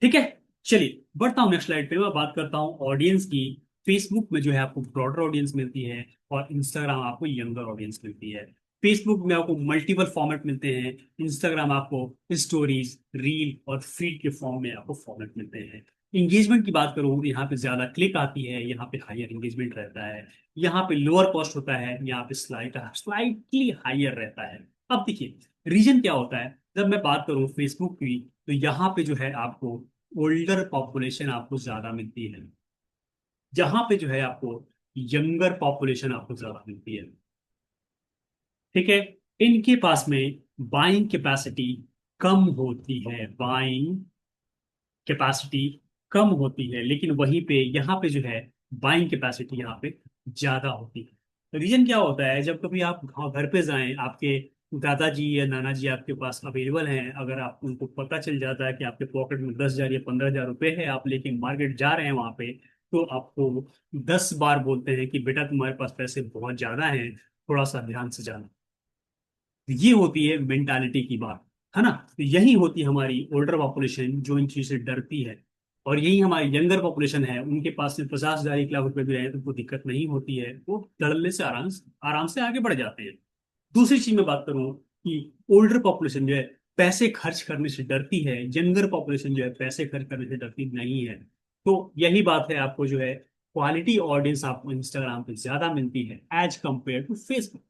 ठीक है, चलिए बढ़ता हूँ नेक्स्ट स्लाइड पे। मैं बात करता हूँ ऑडियंस की। फेसबुक में जो है आपको ब्रॉडर ऑडियंस मिलती है, और इंस्टाग्राम आपको यंगर ऑडियंस मिलती है। फेसबुक में आपको मल्टीपल फॉर्मेट मिलते हैं, इंस्टाग्राम आपको स्टोरीज, रील और फीड के फॉर्म में आपको फॉर्मेट मिलते हैं। इंगेजमेंट की बात करूँ तो यहाँ पे ज्यादा क्लिक आती है, यहाँ पे हायर इंगेजमेंट रहता है। यहाँ पे लोअर कॉस्ट होता है, यहाँ पे स्लाइटली हायर रहता है। अब देखिए रीजन क्या होता है। जब मैं बात करूँ फेसबुक की, तो यहाँ पे जो है आपको ओल्डर पॉपुलेशन आपको ज्यादा मिलती है, जहां पे जो है आपको यंगर पॉपुलेशन आपको ज्यादा मिलती है। ठीक है, इनके पास में बाइंग कैपेसिटी कम होती है, बाइंग कैपेसिटी कम होती है, लेकिन वहीं पे यहाँ पे जो है बाइंग कैपेसिटी यहाँ पे ज्यादा होती है। तो रीजन क्या होता है, जब कभी आप घर पे जाएं, आपके दादाजी या नाना जी आपके पास अवेलेबल हैं, अगर आप उनको पता चल जाता है कि आपके पॉकेट में 10,000 या 15,000 रुपए है, आप लेके मार्केट जा रहे हैं वहां पे, तो आपको 10 बार बोलते हैं कि बेटा तुम्हारे पास पैसे बहुत ज्यादा हैं, थोड़ा सा ध्यान से जाना। ये होती है मेंटालिटी की बात, है ना। तो यही होती है हमारी ओल्डर पॉपुलेशन जो इन चीज से डरती है। और यही हमारी यंगर पॉपुलेशन है, उनके पास में 50,000 1 लाख रुपए भी रहे तो कोई दिक्कत नहीं होती है, वो धड़ल्ले से आराम से आगे बढ़ जाते हैं। दूसरी चीज में बात करूं कि ओल्डर पॉपुलेशन जो है पैसे खर्च करने से डरती है, यंगर पॉपुलेशन जो है पैसे खर्च करने से डरती नहीं है। तो यही बात है, आपको जो है क्वालिटी ऑडियंस आपको इंस्टाग्राम पे ज्यादा मिलती है एज कंपेयर टू फेसबुक।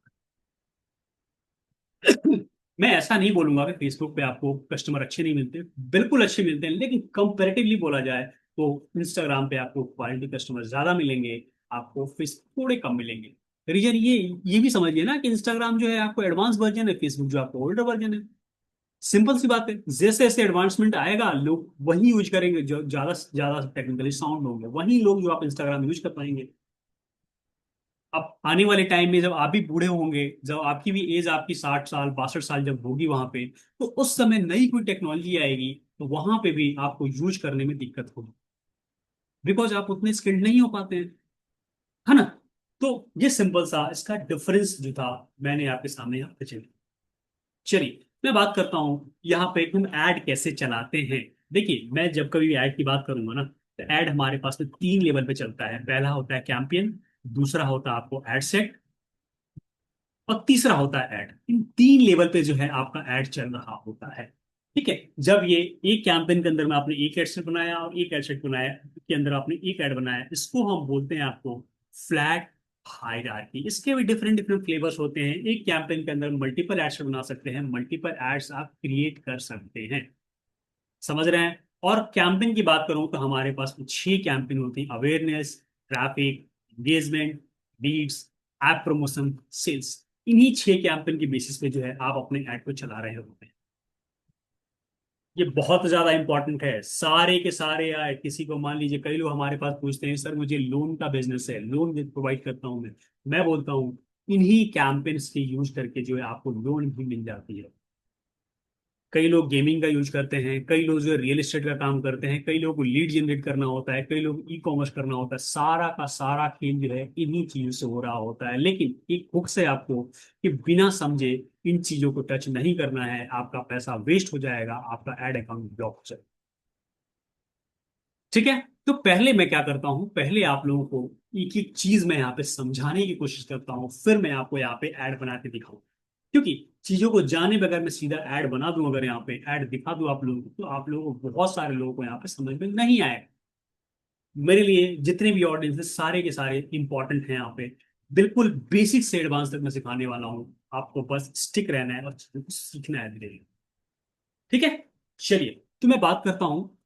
मैं ऐसा नहीं बोलूंगा कि फेसबुक पे आपको कस्टमर अच्छे नहीं मिलते, बिल्कुल अच्छे मिलते हैं, लेकिन कंपैरेटिवली बोला जाए तो इंस्टाग्राम पे आपको क्वालिटी कस्टमर ज्यादा मिलेंगे, आपको फेसबुक थोड़े कम मिलेंगे। रीजन ये भी समझिए ना कि इंस्टाग्राम जो है आपको एडवांस वर्जन है, फेसबुक जो आपको ओल्डर वर्जन है। सिंपल सी बात है, जैसे जैसे एडवांसमेंट आएगा लोग वही यूज करेंगे, जो ज्यादा से ज्यादा टेक्निकली साउंड होंगे वही लोग जो आप इंस्टाग्राम यूज कर पाएंगे। अब आने वाले टाइम में जब आप भी बूढ़े होंगे, जब आपकी भी एज आपकी 60 साल 62 साल जब होगी वहां पे, तो उस समय नई कोई टेक्नोलॉजी आएगी, तो वहां पे भी आपको यूज करने में दिक्कत होगी, बिकॉज आप उतने स्किल्ड नहीं हो पाते हैं, है ना। तो ये सिंपल सा इसका डिफरेंस जो था मैंने आपके सामने यहाँ पे चलिए, मैं बात करता हूँ यहाँ पे हम ऐड कैसे चलाते हैं। देखिए, मैं जब कभी ऐड की बात करूंगा ना, तो ऐड हमारे पास में तीन लेवल पे चलता है। पहला होता है कैंपेन, दूसरा होता है आपको एड सेट, और तीसरा होता है ऐड। इन तीन लेवल पे जो है आपका ऐड चल रहा होता है। ठीक है। जब ये एक कैंपेन के अंदर में आपने एक एड सेट बनाया और एक एड सेट बनाया, के अंदर आपने एक ऐड बनाया, इसको हम बोलते हैं आपको फ्लैट हायरार्की। इसके भी डिफरेंट डिफरेंट फ्लेवर्स होते हैं। एक कैंपेन के अंदर मल्टीपल एड्स बना सकते हैं, मल्टीपल एड्स आप क्रिएट कर सकते हैं। समझ रहे हैं। और कैंपेन की बात करूं तो हमारे पास 6 कैंपेन होती हैं: awareness, traffic, engagement, leads, app promotion, sales. इन्हीं 6 कैंपेन की बेसिस पे जो है आप अपने ऐड को चला रहे होते हैं। ये बहुत ज्यादा इंपॉर्टेंट है। सारे के सारे ऐड, किसी को मान लीजिए, कई लोग हमारे पास पूछते हैं सर मुझे लोन का बिजनेस है, लोन प्रोवाइड करता हूं मैं बोलता हूँ इन्हीं कैंपेन्स के यूज करके जो है आपको लोन भी मिल जाती है। कई लोग गेमिंग का यूज करते हैं, कई लोग जो है रियल एस्टेट का काम करते हैं, कई लोगों को लीड जनरेट करना होता है, कई लोग ई कॉमर्स करना होता है। सारा का सारा खेल जो है इन्हीं चीजों से हो रहा होता है। लेकिन एक हुक से आपको कि बिना समझे इन चीजों को टच नहीं करना है, आपका पैसा वेस्ट हो जाएगा, आपका एड अकाउंट ब्लॉक हो जाएगा। ठीक है। तो पहले मैं क्या करता हूं, पहले आप लोगों को एक एक चीज मैं यहाँ पे समझाने की कोशिश करता हूँ, फिर मैं आपको यहाँ पे ऐड बना के दिखाऊं। क्योंकि चीजों को जाने बगैर मैं सीधा ऐड बना दूं, अगर यहाँ पे ऐड दिखा दूं आप लोगों को, तो आप लोगों को, बहुत सारे लोगों को यहाँ पे समझ में नहीं आएगा। मेरे लिए जितने भी ऑडियंस है सारे के सारे इंपॉर्टेंट हैं यहाँ पे। बिल्कुल बेसिक से एडवांस तक मैं सिखाने वाला हूँ। आपको बस स्टिक रहना है और चीजों को सीखना है धीरे धीरे। ठीक है। चलिए, तो मैं बात करता हूँ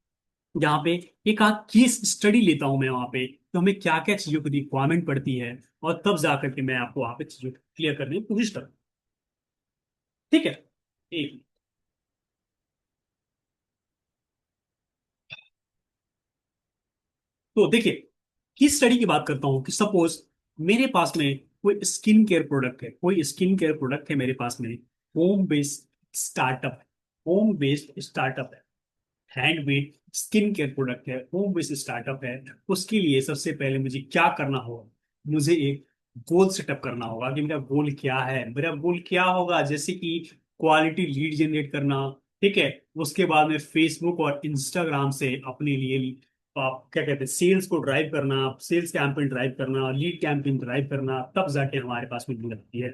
यहाँ पे, एक आध केस स्टडी लेता हूं मैं वहां पे, तो हमें क्या क्या चीजों की रिक्वायरमेंट पड़ती है, और तब जाकर के मैं आपको वहां पे चीजों को क्लियर करने की कोशिश करूँ। ठीक है। एक, तो देखिए, किस स्टडी की बात करता हूँ कि सपोज मेरे पास में कोई स्किन केयर प्रोडक्ट है, कोई स्किन केयर प्रोडक्ट है मेरे पास में, होम बेस्ड स्टार्टअप है, होम बेस्ड स्टार्टअप है, हैंडमेड स्किन केयर प्रोडक्ट है, होम बेस्ड स्टार्टअप है। उसके लिए सबसे पहले मुझे क्या करना होगा, मुझे एक गोल सेटअप करना होगा कि मेरा गोल क्या है। मेरा गोल क्या होगा, जैसे कि क्वालिटी लीड जनरेट करना। ठीक है। उसके बाद में फेसबुक और इंस्टाग्राम से अपने लिए आप क्या कहते हैं, सेल्स को ड्राइव करना, सेल्स कैंपेन ड्राइव करना, लीड कैंपेन ड्राइव करना, तब जाके हमारे पास में लीड आती है।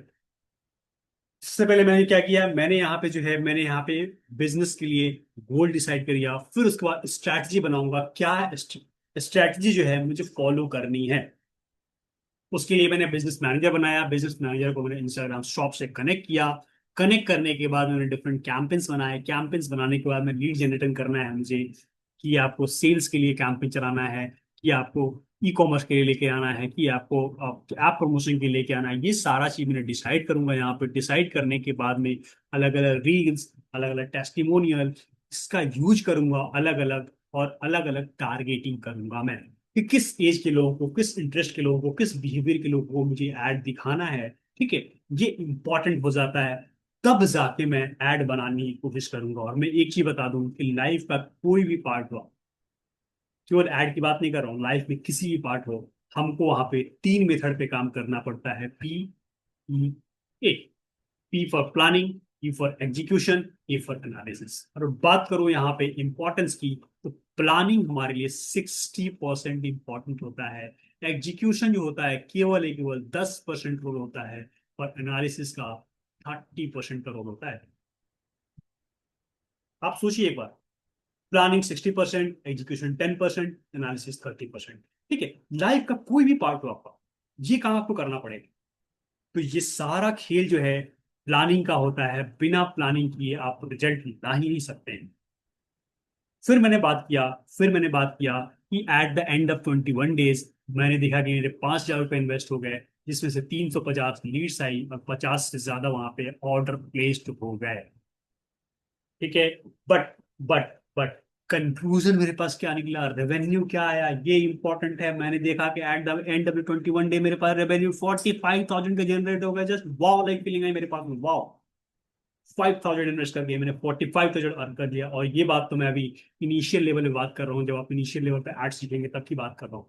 इससे पहले मैंने क्या किया, मैंने यहाँ पे जो है, मैंने यहाँ पे बिजनेस के लिए गोल डिसाइड कर लिया, फिर उसके बाद स्ट्रैटेजी बनाऊंगा, क्या स्ट्रैटेजी जो है मुझे फॉलो करनी है। उसके लिए मैंने बिजनेस मैनेजर बनाया, बिजनेस मैनेजर को मैंने इंस्टाग्राम शॉप से कनेक्ट किया। कनेक्ट करने के बाद मैंने डिफरेंट कैंपेन्स बनाए, कैंपेन्स बनाने के बाद में लीड जनरेट करना है मुझे, कि आपको सेल्स के लिए कैंपेन चलाना है, कि आपको ई कॉमर्स के लिए लेके आना है, कि आपको ऐप प्रमोशन के लिए लेके आना है। ये सारा चीज मैंने डिसाइड करूंगा यहाँ पे। डिसाइड करने के बाद में अलग अलग रील्स, अलग अलग टेस्टिमोनियल, इसका यूज करूंगा अलग अलग, और अलग अलग टारगेटिंग करूंगा मैं, कि किस एज के लोगों को, किस इंटरेस्ट के लोगों को, किस बिहेवियर के लोगों को मुझे ऐड दिखाना है। ठीक है। ये इंपॉर्टेंट हो जाता है। तब जाके मैं ऐड बनाने की कोशिश करूंगा। और मैं एक चीज बता दूं कि लाइफ का कोई भी पार्ट हो, केवल ऐड की बात नहीं कर रहा हूँ, लाइफ में किसी भी पार्ट हो, हमको वहां पे 3 मेथड पे काम करना पड़ता है: PEA। P for planning, E for execution, A for analysis. और बात करूं यहाँ पे इंपॉर्टेंस की, तो प्लानिंग हमारे लिए 60% इंपॉर्टेंट होता है। एग्जीक्यूशन जो होता है केवल एक केवल 10% रोल होता है, और एनालिसिस का 30% का रोल होता है। आप सोचिए एक बार, प्लानिंग 60%, एग्जीक्यूशन 10%, एनालिसिस 30%। ठीक है। लाइफ का कोई भी पार्ट हो आपका, ये काम आपको करना पड़ेगा। तो ये सारा खेल जो है प्लानिंग का होता है। बिना प्लानिंग किए आप रिजल्ट ला ही नहीं सकते हैं। फिर मैंने बात किया कि eight the end of 21 days मैंने देखा कि मेरे 5,000 रुपये इन्वेस्ट हो गए, जिसमें से 350 लीड्स आई और 50 से ज्यादा वहां पे ऑर्डर प्लेस्ड हो गए। ठीक है। बट बट कंक्लूजन मेरे पास क्या निकला, रेवेन्यू क्या आया, ये इंपॉर्टेंट है। मैंने देखा कि eight the end of 21 day मेरे पास रेवेन्यू 45,000 का जनरेट हो गया। जस्ट वाओ, लाइक फीलिंग आई मेरे पास में, वाओ। 5,000 इन्वेस्ट कर दिया मैंने, 45,000 अर्न कर दिया। और ये बात तो मैं अभी इनिशियल लेवल में बात कर रहा हूँ, जब आप इनिशियल लेवल पे एड सीखेंगे तब की बात कर रहा हूँ।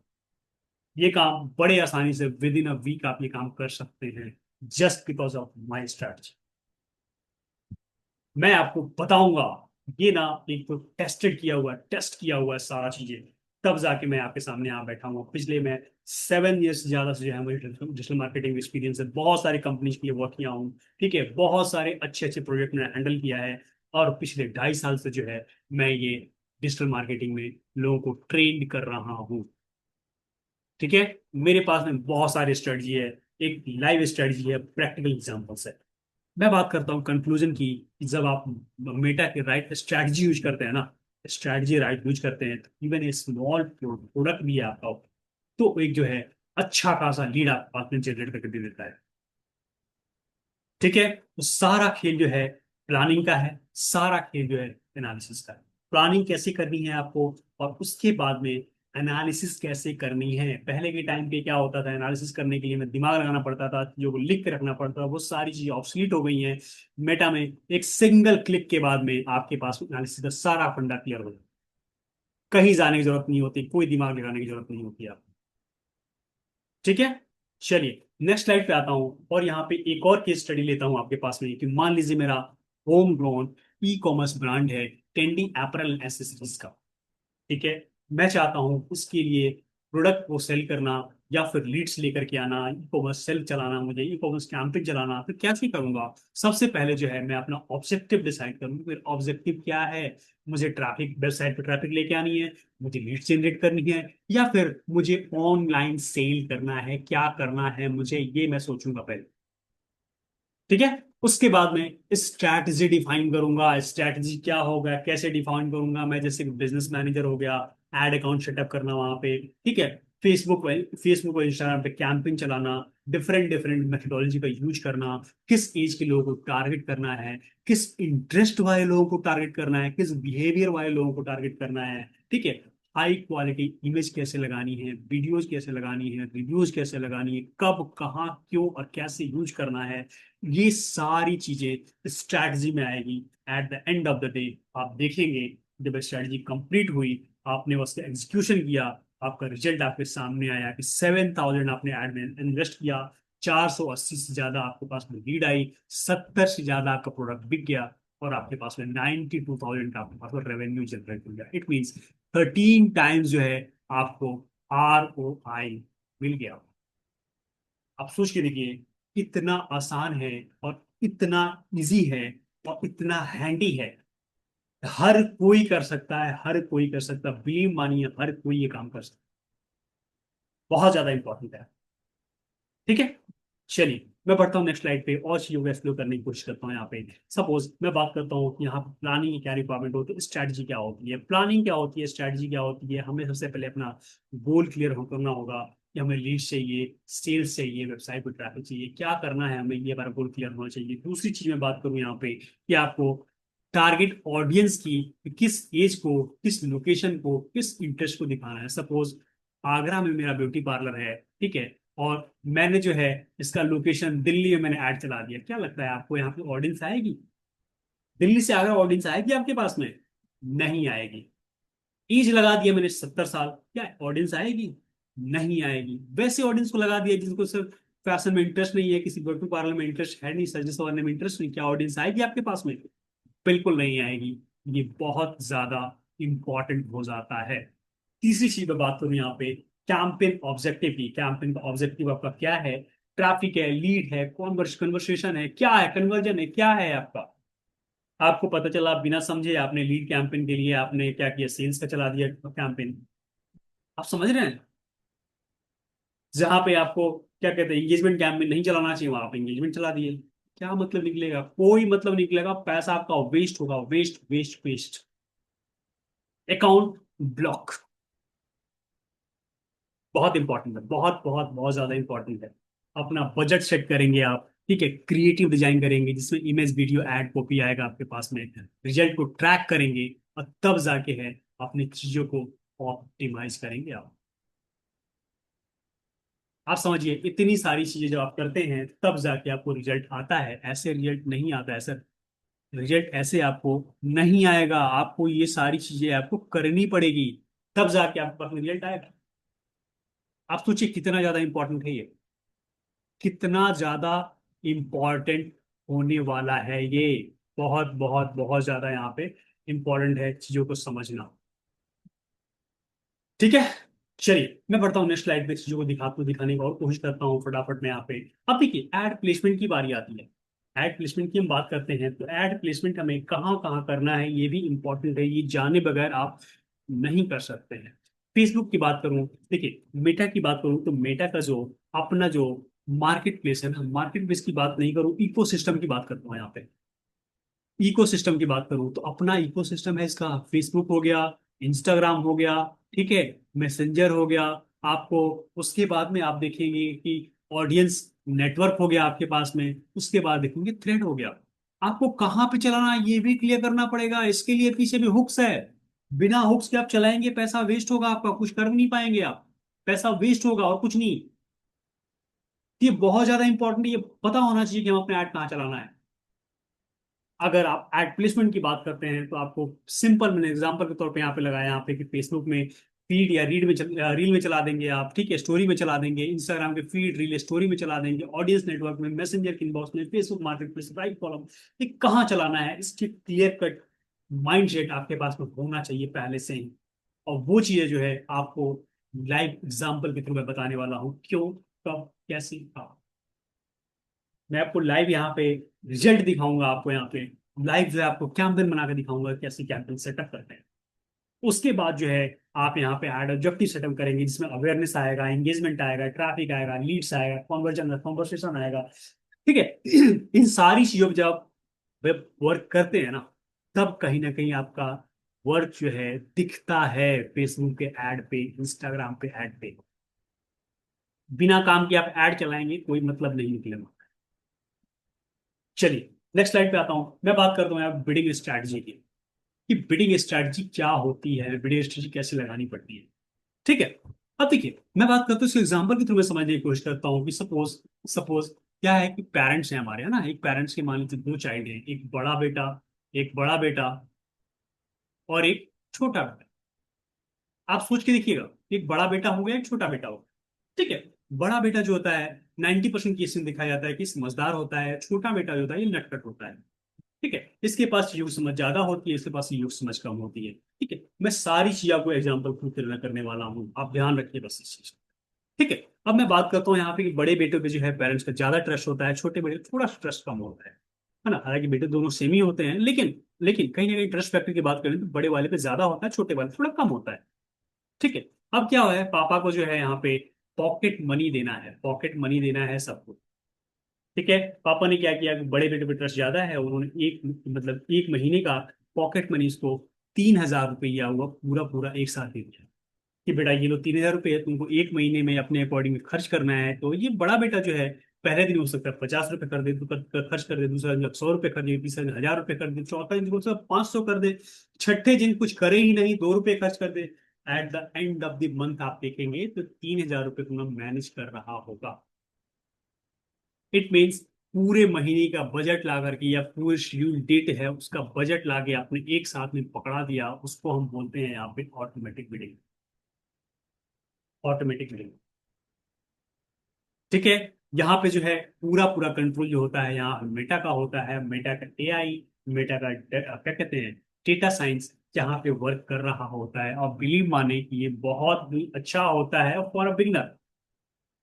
ये काम बड़े आसानी से विद इन अ वीक आप ये काम कर सकते हैं, just because of my strategy. मैं आपको बताऊंगा। ये ना एक तो टेस्टेड किया हुआ, टेस्ट किया हुआ है सारा चीजें, तब जाके मैं आपके सामने यहाँ बैठा हूँ। पिछले मैं 7 ईयर्स से ज्यादा से जो है मुझे डिजिटल मार्केटिंग एक्सपीरियंस है, बहुत सारी कंपनीज के लिए वर्क किया हूँ। ठीक है, बहुत सारे अच्छे अच्छे प्रोजेक्ट मैंने हैंडल किया है। और पिछले 2.5 साल से जो है मैं ये डिजिटल मार्केटिंग में लोगों को ट्रेन कर रहा हूँ। ठीक है, मेरे पास में बहुत सारी स्ट्रेटजी है, एक लाइव स्ट्रेटजी है, प्रैक्टिकल एग्जांपल्स है। मैं बात करता हूँ कंक्लूजन की, कि जब आप मेटा के राइट स्ट्रैटेजी यूज करते हैं ना, स्ट्रैटेजी राइट यूज करते हैं, तो इवन ए स्मॉल प्रोडक्ट भी है आपका, तो एक जो है अच्छा खासा लीड आपके पास में जनरेट करके दे देता है। ठीक है, तो सारा खेल जो है प्लानिंग का है, सारा खेल जो है एनालिसिस का है। प्लानिंग कैसे करनी है आपको, और उसके बाद में एनालिसिस कैसे करनी है। पहले के टाइम पे क्या होता था, एनालिसिस करने के लिए मैं दिमाग लगाना पड़ता था, चीजों को लिख के रखना पड़ता था, वो सारी चीजें ऑब्सलीट हो गई हैं। मेटा में एक सिंगल क्लिक के बाद में आपके पास एनालिसिस का सारा फंडा क्लियर हो जाता है। कहीं जाने की जरूरत नहीं होती, कोई दिमाग लगाने की जरूरत नहीं होती आप। ठीक है, चलिए नेक्स्ट स्लाइड पे आता हूं, और यहाँ पे एक और केस स्टडी लेता हूं आपके पास में, कि मान लीजिए मेरा home grown e commerce brand है, टेंडी एपरल एसेसरीज का। ठीक है, मैं चाहता हूं उसके लिए प्रोडक्ट को सेल करना, या फिर लीड्स लेकर के आना, ई कॉमर्स सेल चलाना, मुझे ई कॉमर्स कैंपेन चलाना, तो कैसे करूंगा। सबसे पहले जो है मैं अपना ऑब्जेक्टिव डिसाइड करूंगा, फिर ऑब्जेक्टिव क्या है। मुझे ट्रैफिक, वेबसाइट पे ट्रैफिक लेके आनी है, मुझे लीड जनरेट करनी है, या फिर मुझे ऑनलाइन सेल करना है, क्या करना है मुझे, ये मैं सोचूंगा पहले। ठीक है, उसके बाद में स्ट्रैटेजी डिफाइन करूंगा। स्ट्रैटेजी क्या होगा, कैसे डिफाइन करूंगा मैं, जैसे बिजनेस मैनेजर हो गया, एड अकाउंट सेटअप करना वहां पे। ठीक है, फेसबुक फेसबुक और इंस्टाग्राम पे कैंपेन चलाना, डिफरेंट डिफरेंट मेथडोलॉजी का यूज करना, किस एज के लोगों को टारगेट करना है, किस इंटरेस्ट वाले लोगों को टारगेट करना है, किस बिहेवियर वाले लोगों को टारगेट करना है। ठीक है, हाई क्वालिटी इमेज कैसे लगानी है, वीडियोज कैसे लगानी है, रिव्यूज कैसे लगानी है, कब कहाँ क्यों और कैसे यूज करना है, ये सारी चीजें स्ट्रैटेजी में आएगी। Eight the end of the day आप देखेंगे, जब स्ट्रैटेजी कंप्लीट हुई, आपने उसका एग्जीक्यूशन किया, आपका रिजल्ट आपके सामने आया कि 7,000 आपने एड में इन्वेस्ट किया, 480 से ज्यादा आपके पास में लीड आई, 70 से ज्यादा आपका प्रोडक्ट बिक गया, और आपके पास में 92,000 का आपके पास में रेवेन्यू जनरेट हो गया। इट मीन्स 13 टाइम्स जो है आपको ROI मिल गया। आप सोच के देखिए, इतना आसान है, और इतना इजी है, और इतना हैंडी है। हर कोई कर सकता है, हर कोई कर सकता है, बिलीव मानिए, हर कोई ये काम कर सकता है। बहुत ज्यादा इंपॉर्टेंट है। ठीक है, चलिए मैं बढ़ता हूँ नेक्स्ट स्लाइड पे, और चीजों को एक्सप्लोर करने की कोशिश करता हूँ। यहाँ पे सपोज मैं बात करता हूँ कि यहाँ प्लानिंग की क्या रिक्वायरमेंट होती है, स्ट्रैटेजी क्या होती है, प्लानिंग क्या होती है, स्ट्रैटेजी क्या होती है। हमें सबसे पहले अपना गोल क्लियर करना होगा, कि हमें लीड्स चाहिए, सेल्स चाहिए, वेबसाइट पर ट्रैफिक चाहिए, क्या करना है हमें, ये हमारा गोल क्लियर होना चाहिए। दूसरी चीज मैं बात करूँ यहाँ पे, कि आपको टारगेट ऑडियंस की, किस एज को, किस लोकेशन को, किस इंटरेस्ट को दिखाना है। सपोज आगरा में मेरा ब्यूटी पार्लर है, ठीक है, और मैंने जो है इसका लोकेशन दिल्ली में मैंने ऐड चला दिया, क्या लगता है आपको यहाँ पे ऑडियंस आएगी? दिल्ली से आगरा ऑडियंस आएगी आपके पास में? नहीं आएगी। एज लगा दिया मैंने 70 साल, क्या ऑडियंस आएगी? नहीं आएगी। वैसे ऑडियंस को लगा दिया जिनको सिर्फ फैशन में इंटरेस्ट नहीं है, किसी ब्यूटी पार्लर में इंटरेस्ट है नहीं, सर्जरी करने में इंटरेस्ट नहीं, क्या ऑडियंस आएगी आपके पास में? बिल्कुल नहीं आएगी। ये बहुत ज्यादा इंपॉर्टेंट हो जाता है। तीसरी चीज मैं बात करूं यहाँ पे, कैंपेन ऑब्जेक्टिव की। कैंपेन का ऑब्जेक्टिव आपका क्या है? ट्रैफिक है, लीड है, कन्वर्सेशन है, क्या है, कन्वर्जन है, क्या है आपका? आपको पता चला, आप बिना समझे आपने लीड कैंपेन के लिए आपने क्या किया, सेल्स का चला दिया कैंपेन। आप समझ रहे हैं? जहां पे आपको क्या कहते हैं, एंगेजमेंट कैंपेन नहीं चलाना चाहिए, वहां आप एंगेजमेंट चला दिए। क्या मतलब निकलेगा? कोई मतलब निकलेगा, पैसा आपका वेस्ट होगा, waste waste waste. Account block बहुत इंपॉर्टेंट है, बहुत बहुत बहुत ज्यादा इंपॉर्टेंट है। अपना बजट सेट करेंगे आप, ठीक है, क्रिएटिव डिजाइन करेंगे जिसमें इमेज, वीडियो, एड, कॉपी आएगा आपके पास में, रिजल्ट को ट्रैक करेंगे, और तब जाके है अपनी चीजों को ऑप्टिमाइज करेंगे आप। आप समझिए, इतनी सारी चीजें जब आप करते हैं तब जाके आपको रिजल्ट आता है, ऐसे रिजल्ट नहीं आता है सर। रिजल्ट ऐसे आपको नहीं आएगा, आपको ये सारी चीजें आपको करनी पड़ेगी, तब जाके आपके पास रिजल्ट आएगा। आप सोचिए कितना ज्यादा इंपॉर्टेंट है ये, कितना ज्यादा इंपॉर्टेंट होने वाला है ये। बहुत बहुत बहुत ज्यादा यहाँ पे इंपॉर्टेंट है चीजों को समझना। ठीक है, चलिए मैं बढ़ता हूँ नेक्स्ट स्लाइड पे, चीजों को दिखाने की और कोशिश करता हूँ फटाफट में यहाँ पे। अब देखिए एड प्लेसमेंट की बारी आती है। एड प्लेसमेंट की हम बात करते हैं तो एड प्लेसमेंट हमें कहाँ कहाँ करना है ये भी इंपॉर्टेंट है, ये जाने बगैर आप नहीं कर सकते हैं। फेसबुक की बात करूं, देखिए मेटा की बात करूं तो मेटा का जो अपना जो मार्केट प्लेस है ना, मार्केट प्लेस की बात नहीं करूं, इकोसिस्टम की बात करता हूँ यहाँ पे। इकोसिस्टम की बात करूं तो अपना इकोसिस्टम है इसका, फेसबुक हो गया, इंस्टाग्राम हो गया, ठीक है, मैसेंजर हो गया आपको। उसके बाद में आप देखेंगे कि ऑडियंस नेटवर्क हो गया आपके पास में। उसके बाद देखेंगे थ्रेड हो गया। आपको कहाँ पे चलाना है ये भी क्लियर करना पड़ेगा, इसके लिए पीछे भी हुक्स है। बिना हुक्स के आप चलाएंगे पैसा वेस्ट होगा आपका, कुछ कर नहीं पाएंगे आप, पैसा वेस्ट होगा और कुछ नहीं। ये बहुत ज्यादा इंपॉर्टेंट, ये पता होना चाहिए कि हम अपने ऐड कहाँ चलाना है। अगर आप एड प्लेसमेंट की बात करते हैं तो आपको सिंपल मैंने एग्जांपल के तौर पे यहाँ पे लगाया यहाँ पे कि फेसबुक में फीड या रील में चला देंगे आप, ठीक है, स्टोरी में चला देंगे, इंस्टाग्राम के फीड रील स्टोरी में चला देंगे, ऑडियंस नेटवर्क में, मैसेंजर के इनबॉक्स में, Facebook market place, right column, ये कहाँ चलाना है इसकी क्लियर कट माइंड सेट आपके पास में होना चाहिए पहले से ही। और वो चीजें जो है आपको लाइव एग्जाम्पल के थ्रू मैं बताने वाला हूँ, क्यों, कब, कैसे, कहाँ। मैं आपको लाइव यहाँ पे रिजल्ट दिखाऊंगा, आपको यहाँ पे लाइव जो है आपको कैंपेन बना के दिखाऊंगा कैसे कैंपेन सेटअप करते हैं। उसके बाद जो है आप यहाँ पे एड ऑब्जेक्टिव सेटअप करेंगे जिसमें अवेयरनेस आएगा, एंगेजमेंट आएगा, ट्रैफिक आएगा, लीड्स आएगा, कॉन्वर्जन कॉन्वर्सेशन आएगा। ठीक है। इन सारी चीजों पर जब आप वेब वर्क करते हैं ना, तब कहीं ना कहीं आपका वर्क जो है दिखता है फेसबुक के ऐड पे, इंस्टाग्राम पे ऐड पे। बिना काम के आप ऐड चलाएंगे कोई मतलब नहीं निकलेगा। चलिए नेक्स्ट स्लाइड पे आता हूं, मैं बात करता हूँ यार बिडिंग स्ट्रैटेजी की, कि बिडिंग स्ट्रैटेजी क्या होती है, बिडिंग स्ट्रैटेजी कैसे लगानी पड़ती है। ठीक है। अब देखिए मैं बात करता हूँ इसके एग्जाम्पल के थ्रू मैं समझने की कोशिश करता हूँ कि सपोज सपोज क्या है कि पेरेंट्स हैं हमारे, है ना, एक पेरेंट्स के मान लीजिए दो चाइल्ड हैं, एक बड़ा बेटा और एक छोटा बेटा। आप सोच के देखिएगा, एक बड़ा बेटा हो गया, एक छोटा बेटा हो गया। ठीक है। बड़ा बेटा जो होता है 90% केस में देखा जाता है कि समझदार होता है, छोटा बेटा जो होता है ये नटखट होता है। ठीक है, इसके पास योग समझ ज्यादा होती है, इसके पास योग समझ कम होती है। ठीक है, मैं सारी चीजों को एग्जाम्पल खुद करने वाला हूँ, आप ध्यान रखिए बस इस चीज। ठीक है। अब मैं बात करता हूँ यहाँ पे कि बड़े बेटे पे जो है पेरेंट्स का ज्यादा ट्रस्ट होता है, छोटे बेटे पे थोड़ा ट्रस्ट कम होता है ना। हालांकि बेटे दोनों सेम ही होते हैं, लेकिन लेकिन कहीं ना कहीं ट्रस्ट फैक्टर की बात करें तो बड़े वाले पे ज्यादा होता है, छोटे वाले पे थोड़ा कम होता है। ठीक है। अब क्या हुआ है, पापा को जो है यहाँ पे पॉकेट मनी देना है, पॉकेट मनी देना है सबको। ठीक है। पापा ने क्या किया कि बड़े बेटे पे ट्रस्ट ज्यादा है, उन्होंने एक महीने का पॉकेट मनी इसको 3,000 रुपया हुआ पूरा पूरा एक साथ दे दिया कि बेटा ये लो 3,000 रुपये तुमको एक महीने में अपने अकॉर्डिंग खर्च करना है। तो ये बड़ा बेटा जो है पहले दिन हो सकता है 50 रुपये कर दे, खर्च कर दे, दूसरा दिन 100 रुपये कर दे, तीसरा दिन 1,000 रुपये कर दे, चौथा दिन हो सकता 500 कर दे, छठे दिन कुछ करे ही नहीं 2 रुपये खर्च कर दे। At the end of the month आप देखेंगे तो 3,000 रुपये तुम्हें मैनेज कर रहा होगा। इट मीन्स पूरे महीने का बजट ला करके या पूरे शेड्यूल डेट है उसका बजट ला के आपने एक साथ में पकड़ा दिया, उसको हम बोलते हैं यहाँ पे ऑटोमेटिक बिडिंग। Automatic bidding. ठीक है। यहाँ पे जो है पूरा पूरा कंट्रोल जो होता है यहाँ मेटा का होता है, मेटा का एआई, मेटा का क्या कहते हैं डेटा साइंस यहाँ पे वर्क कर रहा होता है। और बिलीव माने कि ये बहुत ही अच्छा होता है फॉर अ बिगनर।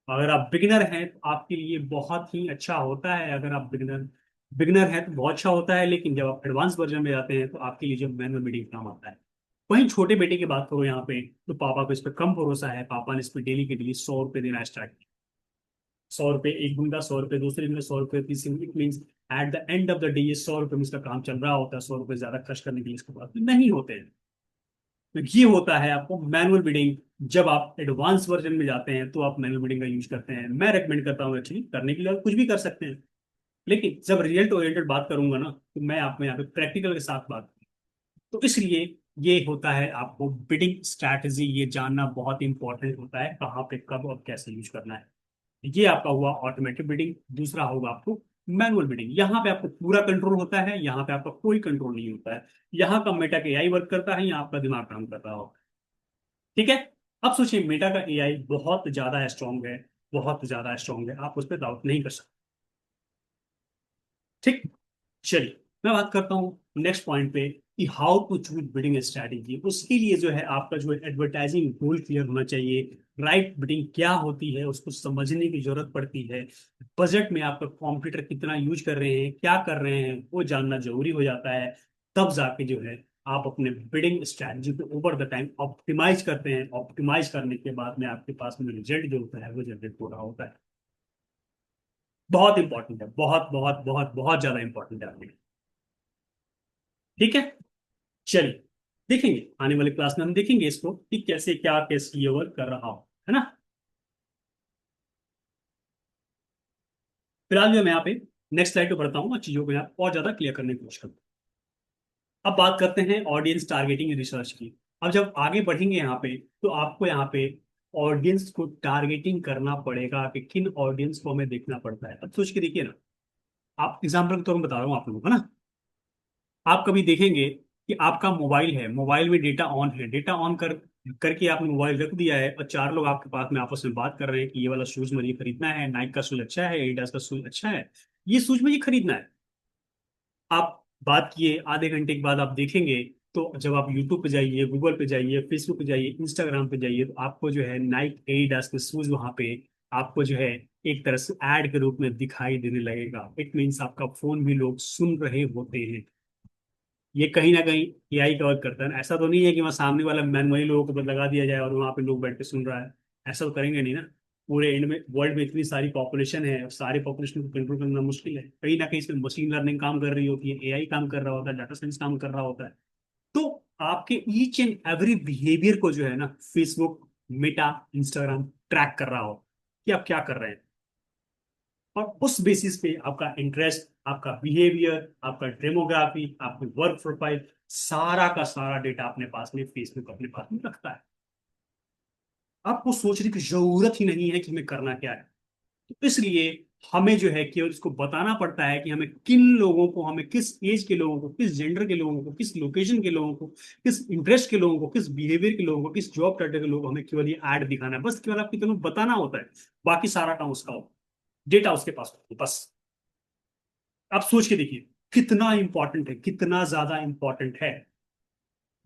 अगर आप बिगिनर हैं तो आपके लिए बहुत ही अच्छा होता है, अगर आप बिगिनर बिगिनर हैं तो बहुत अच्छा होता है, लेकिन जब आप एडवांस वर्जन में जाते हैं तो आपके लिए जो मैनुअल मीटिंग काम आता है। वहीं छोटे बेटे की बात करो यहाँ पे तो पापा को इस पर कम भरोसा है, पापा ने इस पर डेली के डेली 100 रुपये देना स्टार्ट किया। 100 रुपये एक दिन का, 100 रुपये दूसरे दिन में, 100 रुपये तीसरे दिन, it mean at the end of the day ये 100 रुपये में इसका काम चल रहा होता है। 100 रुपये ज्यादा खर्च करने के लिए इसके पास नहीं होते हैं। तो ये होता है आपको मैनुअल बिडिंग। जब आप एडवांस वर्जन में जाते हैं तो आप मैनुअल बिडिंग का यूज करते हैं, मैं रेकमेंड करता हूँ एक्चुअली करने के लिए, आप कुछ भी कर सकते हैं। लेकिन जब रिजल्ट ओरिएंटेड बात करूंगा ना तो मैं आपको यहाँ पे प्रैक्टिकल के साथ बात करूँ, तो इसलिए ये होता है आपको बिडिंग स्ट्रैटेजी ये जानना बहुत इंपॉर्टेंट होता है, कहाँ पे कब और कैसे यूज करना है। ये आपका हुआ ऑटोमेटिक बिडिंग। दूसरा होगा आपको मैनुअल बिडिंग, यहाँ पे आपको पूरा कंट्रोल होता है, यहाँ पे आपका कोई कंट्रोल नहीं होता है। यहाँ का मेटा का एआई वर्क करता है, यहाँ आपका दिमाग काम कर रहा होगा। ठीक है। अब सोचिए मेटा का एआई बहुत ज्यादा स्ट्रांग है, बहुत ज्यादा स्ट्रांग है, आप उस पर डाउट नहीं कर सकते। ठीक। चलिए मैं बात करता हूँ नेक्स्ट पॉइंट पे कि how to choose bidding strategy. उसके लिए जो है आपका जो है एडवर्टाइजिंग गोल क्लियर होना चाहिए। राइट बिडिंग क्या होती है उसको समझने की जरूरत पड़ती है। बजट में आपका कॉम्पिटिटर कितना यूज कर रहे हैं, क्या कर रहे हैं, वो जानना जरूरी हो जाता है। तब जाके जो है आप अपने बिडिंग स्ट्रैटेजी को ओवर द टाइम ऑप्टिमाइज करते हैं। ऑप्टिमाइज करने के बाद में आपके पास में रिजल्ट जो होता है वो जनरेट हो रहा होता है। बहुत इंपॉर्टेंट है, बहुत बहुत बहुत बहुत ज्यादा इंपॉर्टेंट है आपके लिए। ठीक है, चलिए देखेंगे आने वाले क्लास में, हम देखेंगे इसको कि कैसे क्या कैसे ये वर्क कर रहा हो, है ना। फिलहाल जो मैं यहाँ पे नेक्स्ट स्लाइड पे बढ़ता हूँ और चीजों को यहाँ और ज्यादा क्लियर करने की कोशिश करता हूँ। अब बात करते हैं ऑडियंस टारगेटिंग रिसर्च की। अब जब आगे बढ़ेंगे यहाँ पे तो आपको यहाँ पे ऑडियंस को टारगेटिंग करना पड़ेगा कि किन ऑडियंस को हमें देखना पड़ता है। अब सोच के देखिए ना, आप एग्जाम्पल के तौर पर बता रहा हूँ आप लोगों को ना। आप कभी देखेंगे कि आपका मोबाइल है, मोबाइल में डेटा ऑन है, डेटा ऑन करके आपने मोबाइल रख दिया है और चार लोग आपके पास में आपस में बात कर रहे हैं कि ये वाला शूज मुझे खरीदना है, नाइक का शूज अच्छा है, एडिडास का शूज अच्छा है, ये शूज मुझे खरीदना है। आप बात किए, आधे घंटे के बाद आप देखेंगे तो जब आप यूट्यूब पे जाइए, गूगल पे जाइए, फेसबुक पे जाइए, इंस्टाग्राम पे जाइए, तो आपको जो है नाइक एडिडास के शूज वहां पे आपको जो है एक तरह से एड के रूप में दिखाई देने लगेगा। इट मीन्स आपका फोन भी लोग सुन रहे होते हैं। ये कहीं ना कहीं एआई का वर्क करता है ना। ऐसा तो नहीं है कि वहाँ सामने वाला मैनुअली लोगों को लगा दिया जाए और वहाँ पे लोग बैठ के सुन रहा है। ऐसा तो करेंगे नहीं ना। पूरे इंड में वर्ल्ड में इतनी सारी पॉपुलेशन है, सारे पॉपुलेशन को कंट्रोल करना मुश्किल है। कहीं ना कहीं इसमें मशीन लर्निंग काम कर रही होती है, एआई काम कर रहा होता है, डाटा साइंस काम कर रहा होता है। तो आपके ईच एंड एवरी बिहेवियर को जो है ना फेसबुक, मेटा, इंस्टाग्राम ट्रैक कर रहा हो कि आप क्या कर रहे हैं। और उस बेसिस पे आपका इंटरेस्ट, आपका बिहेवियर, आपका डेमोग्राफी, आपकी वर्क प्रोफाइल, सारा का सारा डेटा अपने पास में फेसबुक अपने पास में रखता है। आपको सोचने की जरूरत ही नहीं है कि हमें करना क्या है। तो इसलिए हमें जो है केवल इसको बताना पड़ता है कि हमें किन लोगों को, हमें किस एज के लोगों को, किस जेंडर के लोगों को, किस लोकेशन के लोगों को, किस इंटरेस्ट के लोगों को, किस बिहेवियर के लोगों को, किस जॉब टाइटल के लोगों को हमें केवल ये ऐड दिखाना है। बस केवल आपको केवल बताना होता है, बाकी सारा काम उसका हो, डेटा उसके पास होता है बस। आप सोच के देखिए कितना इंपॉर्टेंट है, कितना ज्यादा इंपॉर्टेंट है।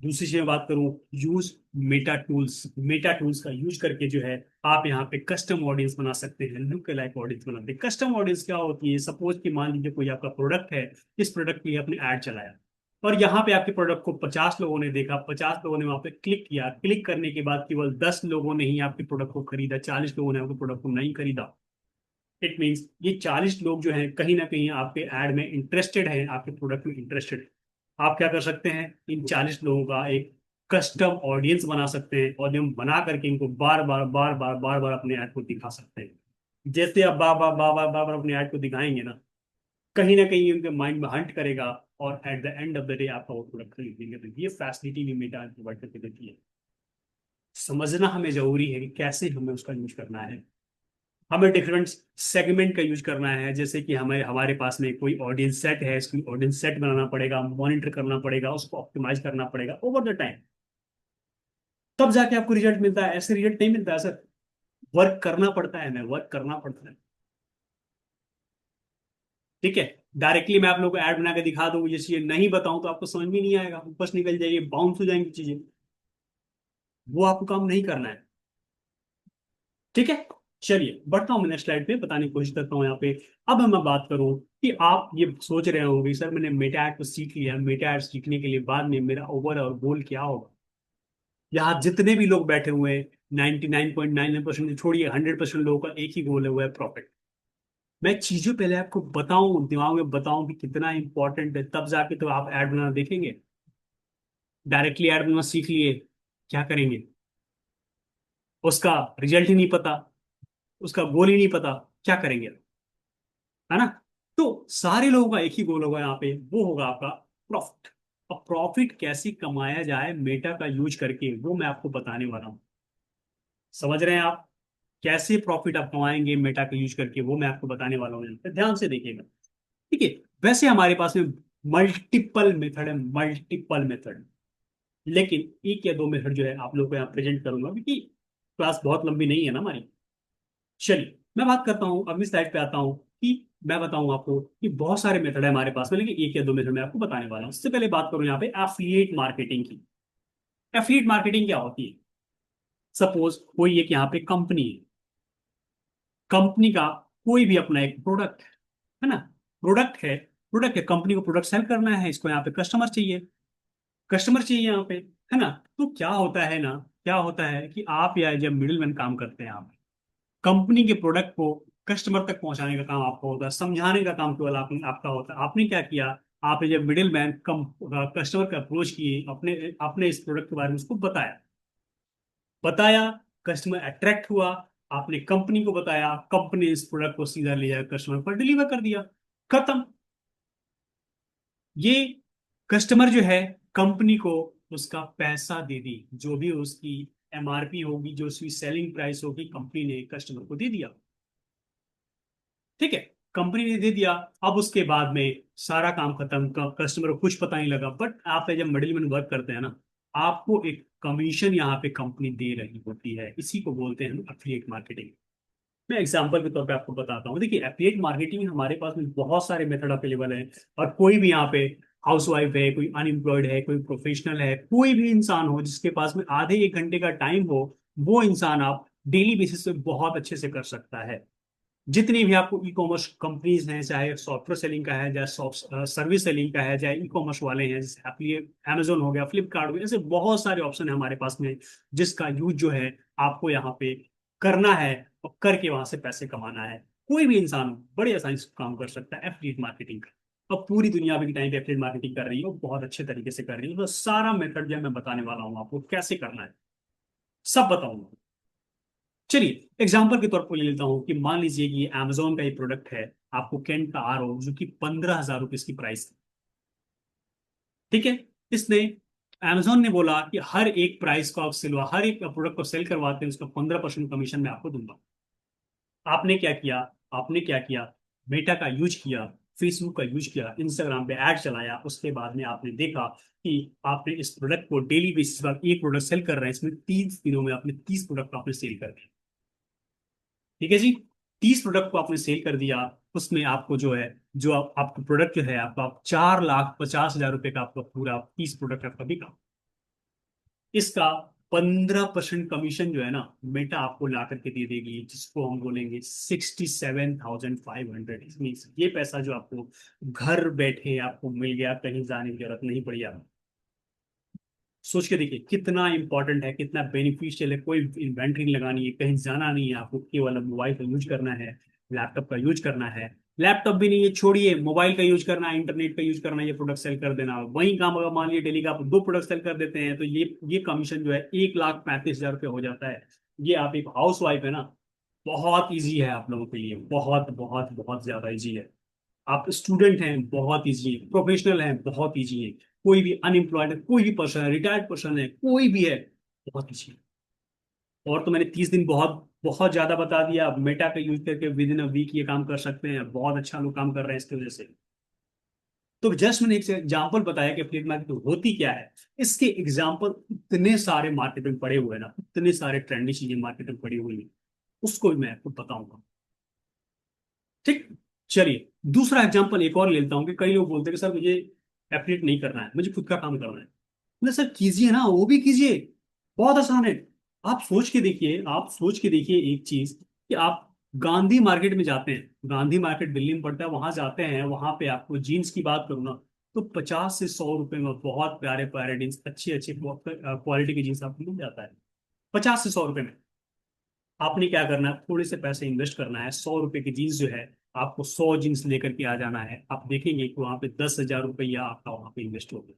दूसरी चीज मैं बात करूं, use Meta tools. Meta tools का यूज करके जो है आप यहाँ पे कस्टम ऑडियंस बना सकते हैं, लुक लाइक ऑडियंस बनाते हैं। कस्टम ऑडियंस क्या होती है, सपोज कि मान लीजिए कोई आपका प्रोडक्ट है, इस प्रोडक्ट के लिए आपने ऐड चलाया और यहाँ पे आपके प्रोडक्ट को 50 लोगों ने देखा, 50 लोगों ने वहां पे क्लिक किया, क्लिक करने के बाद केवल 10 लोगों ने ही आपके प्रोडक्ट को खरीदा, 40 लोगों ने आपके प्रोडक्ट को नहीं खरीदा। इट मीन्स ये 40 लोग जो हैं कहीं ना कहीं आपके ऐड में इंटरेस्टेड हैं, आपके प्रोडक्ट में इंटरेस्टेड। आप क्या कर सकते हैं, इन 40 लोगों का एक कस्टम ऑडियंस बना सकते हैं और हम बना करके इनको बार बार बार बार बार बार अपने ऐड को दिखा सकते हैं। जैसे आप बार बार बार बार बार बार अपने ऐड को दिखाएंगे ना कहीं उनके माइंड में हंट करेगा और eight the end of the day आपका वो प्रोडक्ट खरीद लेंगे। तो ये फैसिलिटी भी मेटा प्रोवाइड करके देती है। समझना हमें जरूरी है कि कैसे हमें उसका यूज करना है। हमें डिफरेंट सेगमेंट का यूज करना है। जैसे कि हमें हमारे पास में कोई ऑडियंस सेट है, इसकी ऑडियंस सेट बनाना पड़ेगा, मॉनिटर करना पड़ेगा, उसको ऑप्टिमाइज करना पड़ेगा ओवर द टाइम। तब जाके आपको रिजल्ट मिलता है, ऐसे रिजल्ट नहीं मिलता है सर। वर्क करना पड़ता है, हमें वर्क करना पड़ता है। ठीक है, डायरेक्टली मैं आप लोगों को ऐड बना के दिखा दूं, ये चीजें नहीं बताऊं तो आपको समझ में नहीं आएगा, बस निकल जाएगी, बाउंस हो जाएंगी चीजें। वो आपको काम नहीं करना है। ठीक है, चलिए बढ़ता हूँ मैं नेक्स्ट स्लाइड पे, बताने की कोशिश करता हूँ यहाँ पे। अब मैं बात करूँ कि आप ये सोच रहे होंगे सर मैंने मेटा ऐड को सीख लिया, मेटा ऐड सीखने के लिए बाद में मेरा ओवरऑल गोल क्या होगा। यहाँ जितने भी लोग बैठे हुए हैं, 99.99% छोड़िए, 100% लोगों का एक ही गोल है, वो है प्रॉफिट। मैं चीजों पहले आपको बताऊं, दिमाग में बताऊं कि कितना इंपॉर्टेंट है, तब जाके तो आप ऐड बनाना देखेंगे। डायरेक्टली ऐड बनाना सीख लिए, क्या करेंगे, उसका रिजल्ट ही नहीं पता, उसका गोल ही नहीं पता, क्या करेंगे, है ना। तो सारे लोगों का एक ही गोल होगा यहाँ पे, वो होगा आपका प्रॉफिट। अब प्रॉफिट कैसे कमाया जाए मेटा का यूज करके, वो मैं आपको बताने वाला हूँ। समझ रहे हैं आप, कैसे प्रॉफिट आप कमाएंगे मेटा का यूज करके, वो मैं आपको बताने वाला हूँ। यहाँ पे ध्यान से देखिएगा। ठीक है, वैसे हमारे पास में मल्टीपल मेथड है, मल्टीपल मेथड। लेकिन एक या दो मेथड जो है आप लोगों को यहाँ प्रेजेंट करूंगा, क्योंकि क्लास बहुत लंबी नहीं है ना हमारी। चलिए मैं बात करता हूँ, अगली स्लाइड पे आता हूँ कि मैं बताऊं आपको कि बहुत सारे मेथड है हमारे पास में, लेकिन एक या दो मेथड मैं आपको बताने वाला हूं। इससे पहले बात करूं यहाँ पे एफिलिएट मार्केटिंग की। एफिलिएट मार्केटिंग क्या होती है? सपोज कोई एक यहाँ पे कंपनी है, कंपनी का कोई भी अपना एक प्रोडक्ट है ना, प्रोडक्ट है, कंपनी को प्रोडक्ट सेल करना है, इसको यहाँ पे कस्टमर चाहिए, कस्टमर चाहिए यहाँ पे, है ना। तो क्या होता है ना, क्या होता है कि आप या जब मिडिल मैन काम करते हैं, आप कंपनी के प्रोडक्ट को कस्टमर तक पहुंचाने का काम आपका होता है, समझाने का काम केवल आपका होता है। आपने क्या किया, आपने जब मिडिल मैन कस्टमर का अप्रोच किए, अपने अपने इस प्रोडक्ट के बारे में उसको बताया, बताया, कस्टमर अट्रैक्ट हुआ, आपने कंपनी को बताया, कंपनी इस प्रोडक्ट को सीधा ले जाकर कस्टमर पर डिलीवर कर दिया, खत्म। ये कस्टमर जो है कंपनी को उसका पैसा दे दी, जो भी उसकी एमआरपी होगी, जो उसकी सेलिंग प्राइस होगी, कंपनी ने कस्टमर को दे दिया, ठीक है, कंपनी ने दे दिया। अब उसके बाद में सारा काम खत्म, कस्टमर को कुछ पता नहीं लगा, बट आप जब मिडिल मैन वर्क करते हैं ना, आपको एक कमीशन यहाँ पे कंपनी दे रही होती है, इसी को बोलते हैं हम एफिलिएट मार्केटिंग। मैं एग्जांपल के तौर पे आपको बताता हूँ। देखिए, एफिलिएट मार्केटिंग में हमारे पास में बहुत सारे मेथड अवेलेबल हैं, और कोई भी यहाँ पे हाउस वाइफ है, कोई अनएम्प्लॉयड है, कोई प्रोफेशनल है, कोई भी इंसान हो जिसके पास में आधे एक घंटे का टाइम हो, वो इंसान आप डेली बेसिस पे बहुत अच्छे से कर सकता है। जितनी भी आपको ई कॉमर्स कंपनीज हैं, चाहे सॉफ्टवेयर सेलिंग का है, चाहे सर्विस सेलिंग का है, चाहे ई कॉमर्स वाले हैं, जैसे एप्लीकेट अमेजोन हो गया, फ्लिपकार्ट हो गया, ऐसे बहुत सारे ऑप्शन है हमारे पास में, जिसका यूज जो है आपको यहाँ पे करना है, और करके वहां से पैसे कमाना है। कोई भी इंसान बड़ी आसानी से काम कर सकता है एफिलिएट मार्केटिंग का। अब पूरी दुनिया अभी के टाइम पे एफिलिएट मार्केटिंग कर रही है, और बहुत अच्छे तरीके से कर रही है। तो सारा मेथड जो मैं बताने वाला हूँ आपको कैसे करना है, सब बताऊंगा। चलिए एग्जाम्पल के तौर पर ले लेता हूँ कि मान लीजिए कि अमेजोन का एक प्रोडक्ट है, आपको कैंट का आर ओ, जो कि 15,000 रुपए इसकी प्राइस है, ठीक है। इसने अमेजोन ने बोला कि हर एक प्राइस को आप सिलवा, हर एक प्रोडक्ट को सेल करवाते हैं उसका 15% कमीशन मैं आपको दूंगा। आपने क्या किया, आपने क्या किया, मेटा का यूज किया, फेसबुक का यूज किया, इंस्टाग्राम पे ऐड चलाया, उसके बाद में आपने देखा कि आपने इस प्रोडक्ट को डेली बेसिस पर एक प्रोडक्ट सेल कर रहे हैं, इसमें 30 दिनों में आपने 30 प्रोडक्ट आपने सेल कर दिया, ठीक है जी। 30 प्रोडक्ट को आपने सेल कर दिया, उसमें आपको जो है, जो आपका प्रोडक्ट जो है, आपको आप 4,50,000 रुपए का आपका पूरा 30 प्रोडक्ट आपका बिका। इसका 15% कमीशन जो है ना, मेटा आपको ला करके दे देगी, जिसको हम बोलेंगे 67,500। मीन्स ये पैसा जो आपको घर बैठे आपको मिल गया, कहीं जाने की जरूरत नहीं पड़ी आपको। सोच के देखिए कितना इंपॉर्टेंट है, कितना बेनिफिशियल है। कोई इन्वेंटरी नहीं लगानी है, कहीं जाना नहीं है आपको, केवल मोबाइल का यूज करना है, लैपटॉप का यूज करना है, लैपटॉप भी नहीं है छोड़िए, मोबाइल का यूज करना है, इंटरनेट का यूज करना है, ये प्रोडक्ट सेल कर देना। वही काम अगर मान लीजिए डेली का आप दो प्रोडक्ट सेल कर देते हैं, तो ये कमीशन जो है 1,35,000 रुपये हो जाता है। ये आप एक हाउस वाइफ है ना, बहुत ईजी है आप लोगों के लिए, बहुत बहुत बहुत ज्यादा ईजी है। आप स्टूडेंट हैं, बहुत इजी है, प्रोफेशनल हैं, बहुत इजी है, कोई भी अनएम्प्लॉयड है, कोई भी पर्सन है, रिटायर्ड पर्सन है, कोई भी है, बहुत इजी है। और तो मैंने 30 दिन बहुत बहुत ज्यादा बता दिया। अब मेटा का यूज करके विद इन अ वीक ये काम कर सकते हैं, बहुत अच्छा लोग काम कर रहे हैं इसकी वजह से। तो जस्ट मैंने एक एग्जाम्पल बताया कि फ्लिप मार्केट होती क्या है। इसके एग्जाम्पल इतने सारे मार्केट में पड़े हुए हैं ना, इतने सारे ट्रेंडी चीजें मार्केट में पड़ी हुई है, उसको भी मैं आपको बताऊंगा, ठीक। चलिए दूसरा एग्जांपल एक और ले लेता हूँ कि कई लोग बोलते हैं कि सर मुझे एफिलिएट नहीं करना है, मुझे खुद का काम करना है। मतलब सर कीजिए ना, वो भी कीजिए, बहुत आसान है। आप सोच के देखिए, आप सोच के देखिए एक चीज, कि आप गांधी मार्केट में जाते हैं, गांधी मार्केट दिल्ली में पड़ता है, वहां जाते हैं, वहां पे आपको जीन्स की बात करूँ ना, तो 50 से 100 रुपए में बहुत प्यारे प्यारे जीन्स, अच्छे अच्छे क्वालिटी के जीन्स आपको मिल जाता है, 50 से 100 रुपए में। आपने क्या करना है, थोड़े से पैसे इन्वेस्ट करना है, 100 रुपए की जीन्स जो है, आपको 100 जीन्स लेकर के आ जाना है। आप देखेंगे कि वहां पे 10,000 रुपया आपका वहां पे इन्वेस्ट हो गया,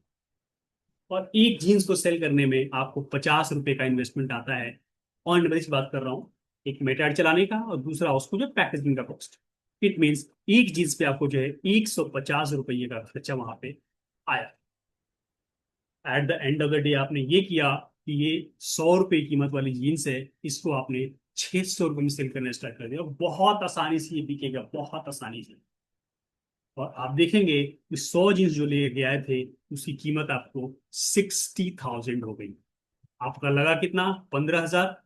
और एक जीन्स को सेल करने में आपको 50 रुपए का इन्वेस्टमेंट आता है। ऑन एवरेज बात कर रहा हूँ, एक मेटा चलाने का, और दूसरा उसको जो पैकेजिंग का कॉस्ट। इट मीन्स एक जीन्स पे आपको जो है 150 रुपये का खर्चा वहां पे आया। Eight the end of the day आपने ये किया कि ये 100 रुपए कीमत वाली जीन्स है, इसको आपने 600 रुपये में सेल करना स्टार्ट कर दिया, बहुत आसानी से ये बिकेगा, बहुत आसानी से। और आप देखेंगे कि 100 जीन्स जो ले के आए थे, उसकी कीमत आपको 60,000 हो गई। आपका लगा कितना, 15,000,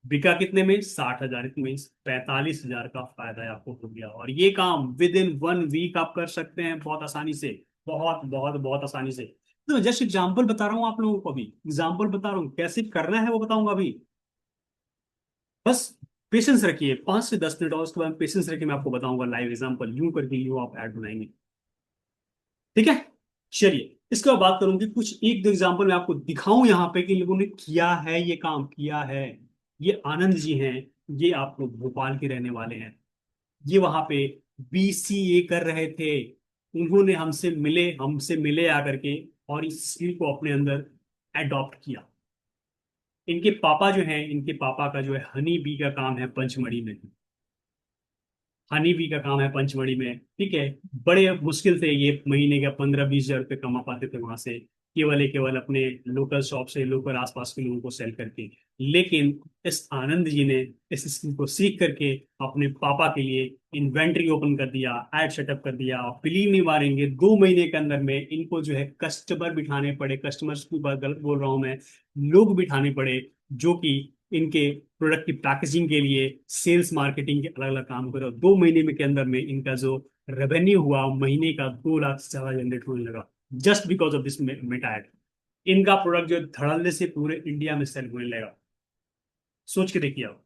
बिका कितने में? 60,000। में 45,000 का फायदा आपको हो गया, और ये काम विद इन 1 वीक आप कर सकते हैं बहुत आसानी से, बहुत बहुत बहुत आसानी से। तो जस्ट एग्जाम्पल बता रहा हूँ आप लोगों को, अभी एग्जाम्पल बता रहा हूँ, कैसे करना है वो बताऊंगा अभी। बस पेशेंस रखिए, 5 से 10 मिनट, और उसके बाद पेशेंस रखिए, मैं आपको बताऊंगा लाइव एग्जाम्पल, यूं करके यूं आप ऐड बनाएंगे। ठीक है, चलिए इसके बाद बात करूंगी, कुछ एक दो एग्जाम्पल मैं आपको दिखाऊं यहाँ पे कि लोगों ने किया है, ये काम किया है। ये आनंद जी हैं, ये आप लोग भोपाल के रहने वाले हैं। ये वहां पे बीसीए कर रहे थे। उन्होंने हमसे मिले आकर के, और इस स्किल को अपने अंदर एडॉप्ट किया। इनके पापा जो हैं, इनके पापा का जो है हनी बी का काम है पंचमढ़ी में। हनी बी का काम है पंचमढ़ी में, ठीक है। बड़े मुश्किल से ये महीने का 15-20 हजार रुपये कमा पाते थे वहां से, केवल अपने लोकल शॉप से, लोकल आसपास के लोगों को सेल करके। लेकिन इस आनंद जी ने इस स्किल को सीख करके अपने पापा के लिए इन्वेंट्री ओपन कर दिया, एड सेटअप कर दिया। आप बिलीव नहीं मारेंगे, 2 महीने के अंदर में इनको जो है कस्टमर बिठाने पड़े, कस्टमर्स की बात गलत बोल रहा हूं मैं, लोग बिठाने पड़े, जो कि इनके प्रोडक्ट की पैकेजिंग के लिए, सेल्स मार्केटिंग के अलग अलग काम करो। 2 महीने में के अंदर में इनका जो रेवेन्यू हुआ महीने का, 2 लाख से ज्यादा जनरेट होने लगा, just because of this Meta ad. इनका प्रोडक्ट जो धड़ल्ले से पूरे इंडिया में सेल होने लगा। सोच के देखिए आप,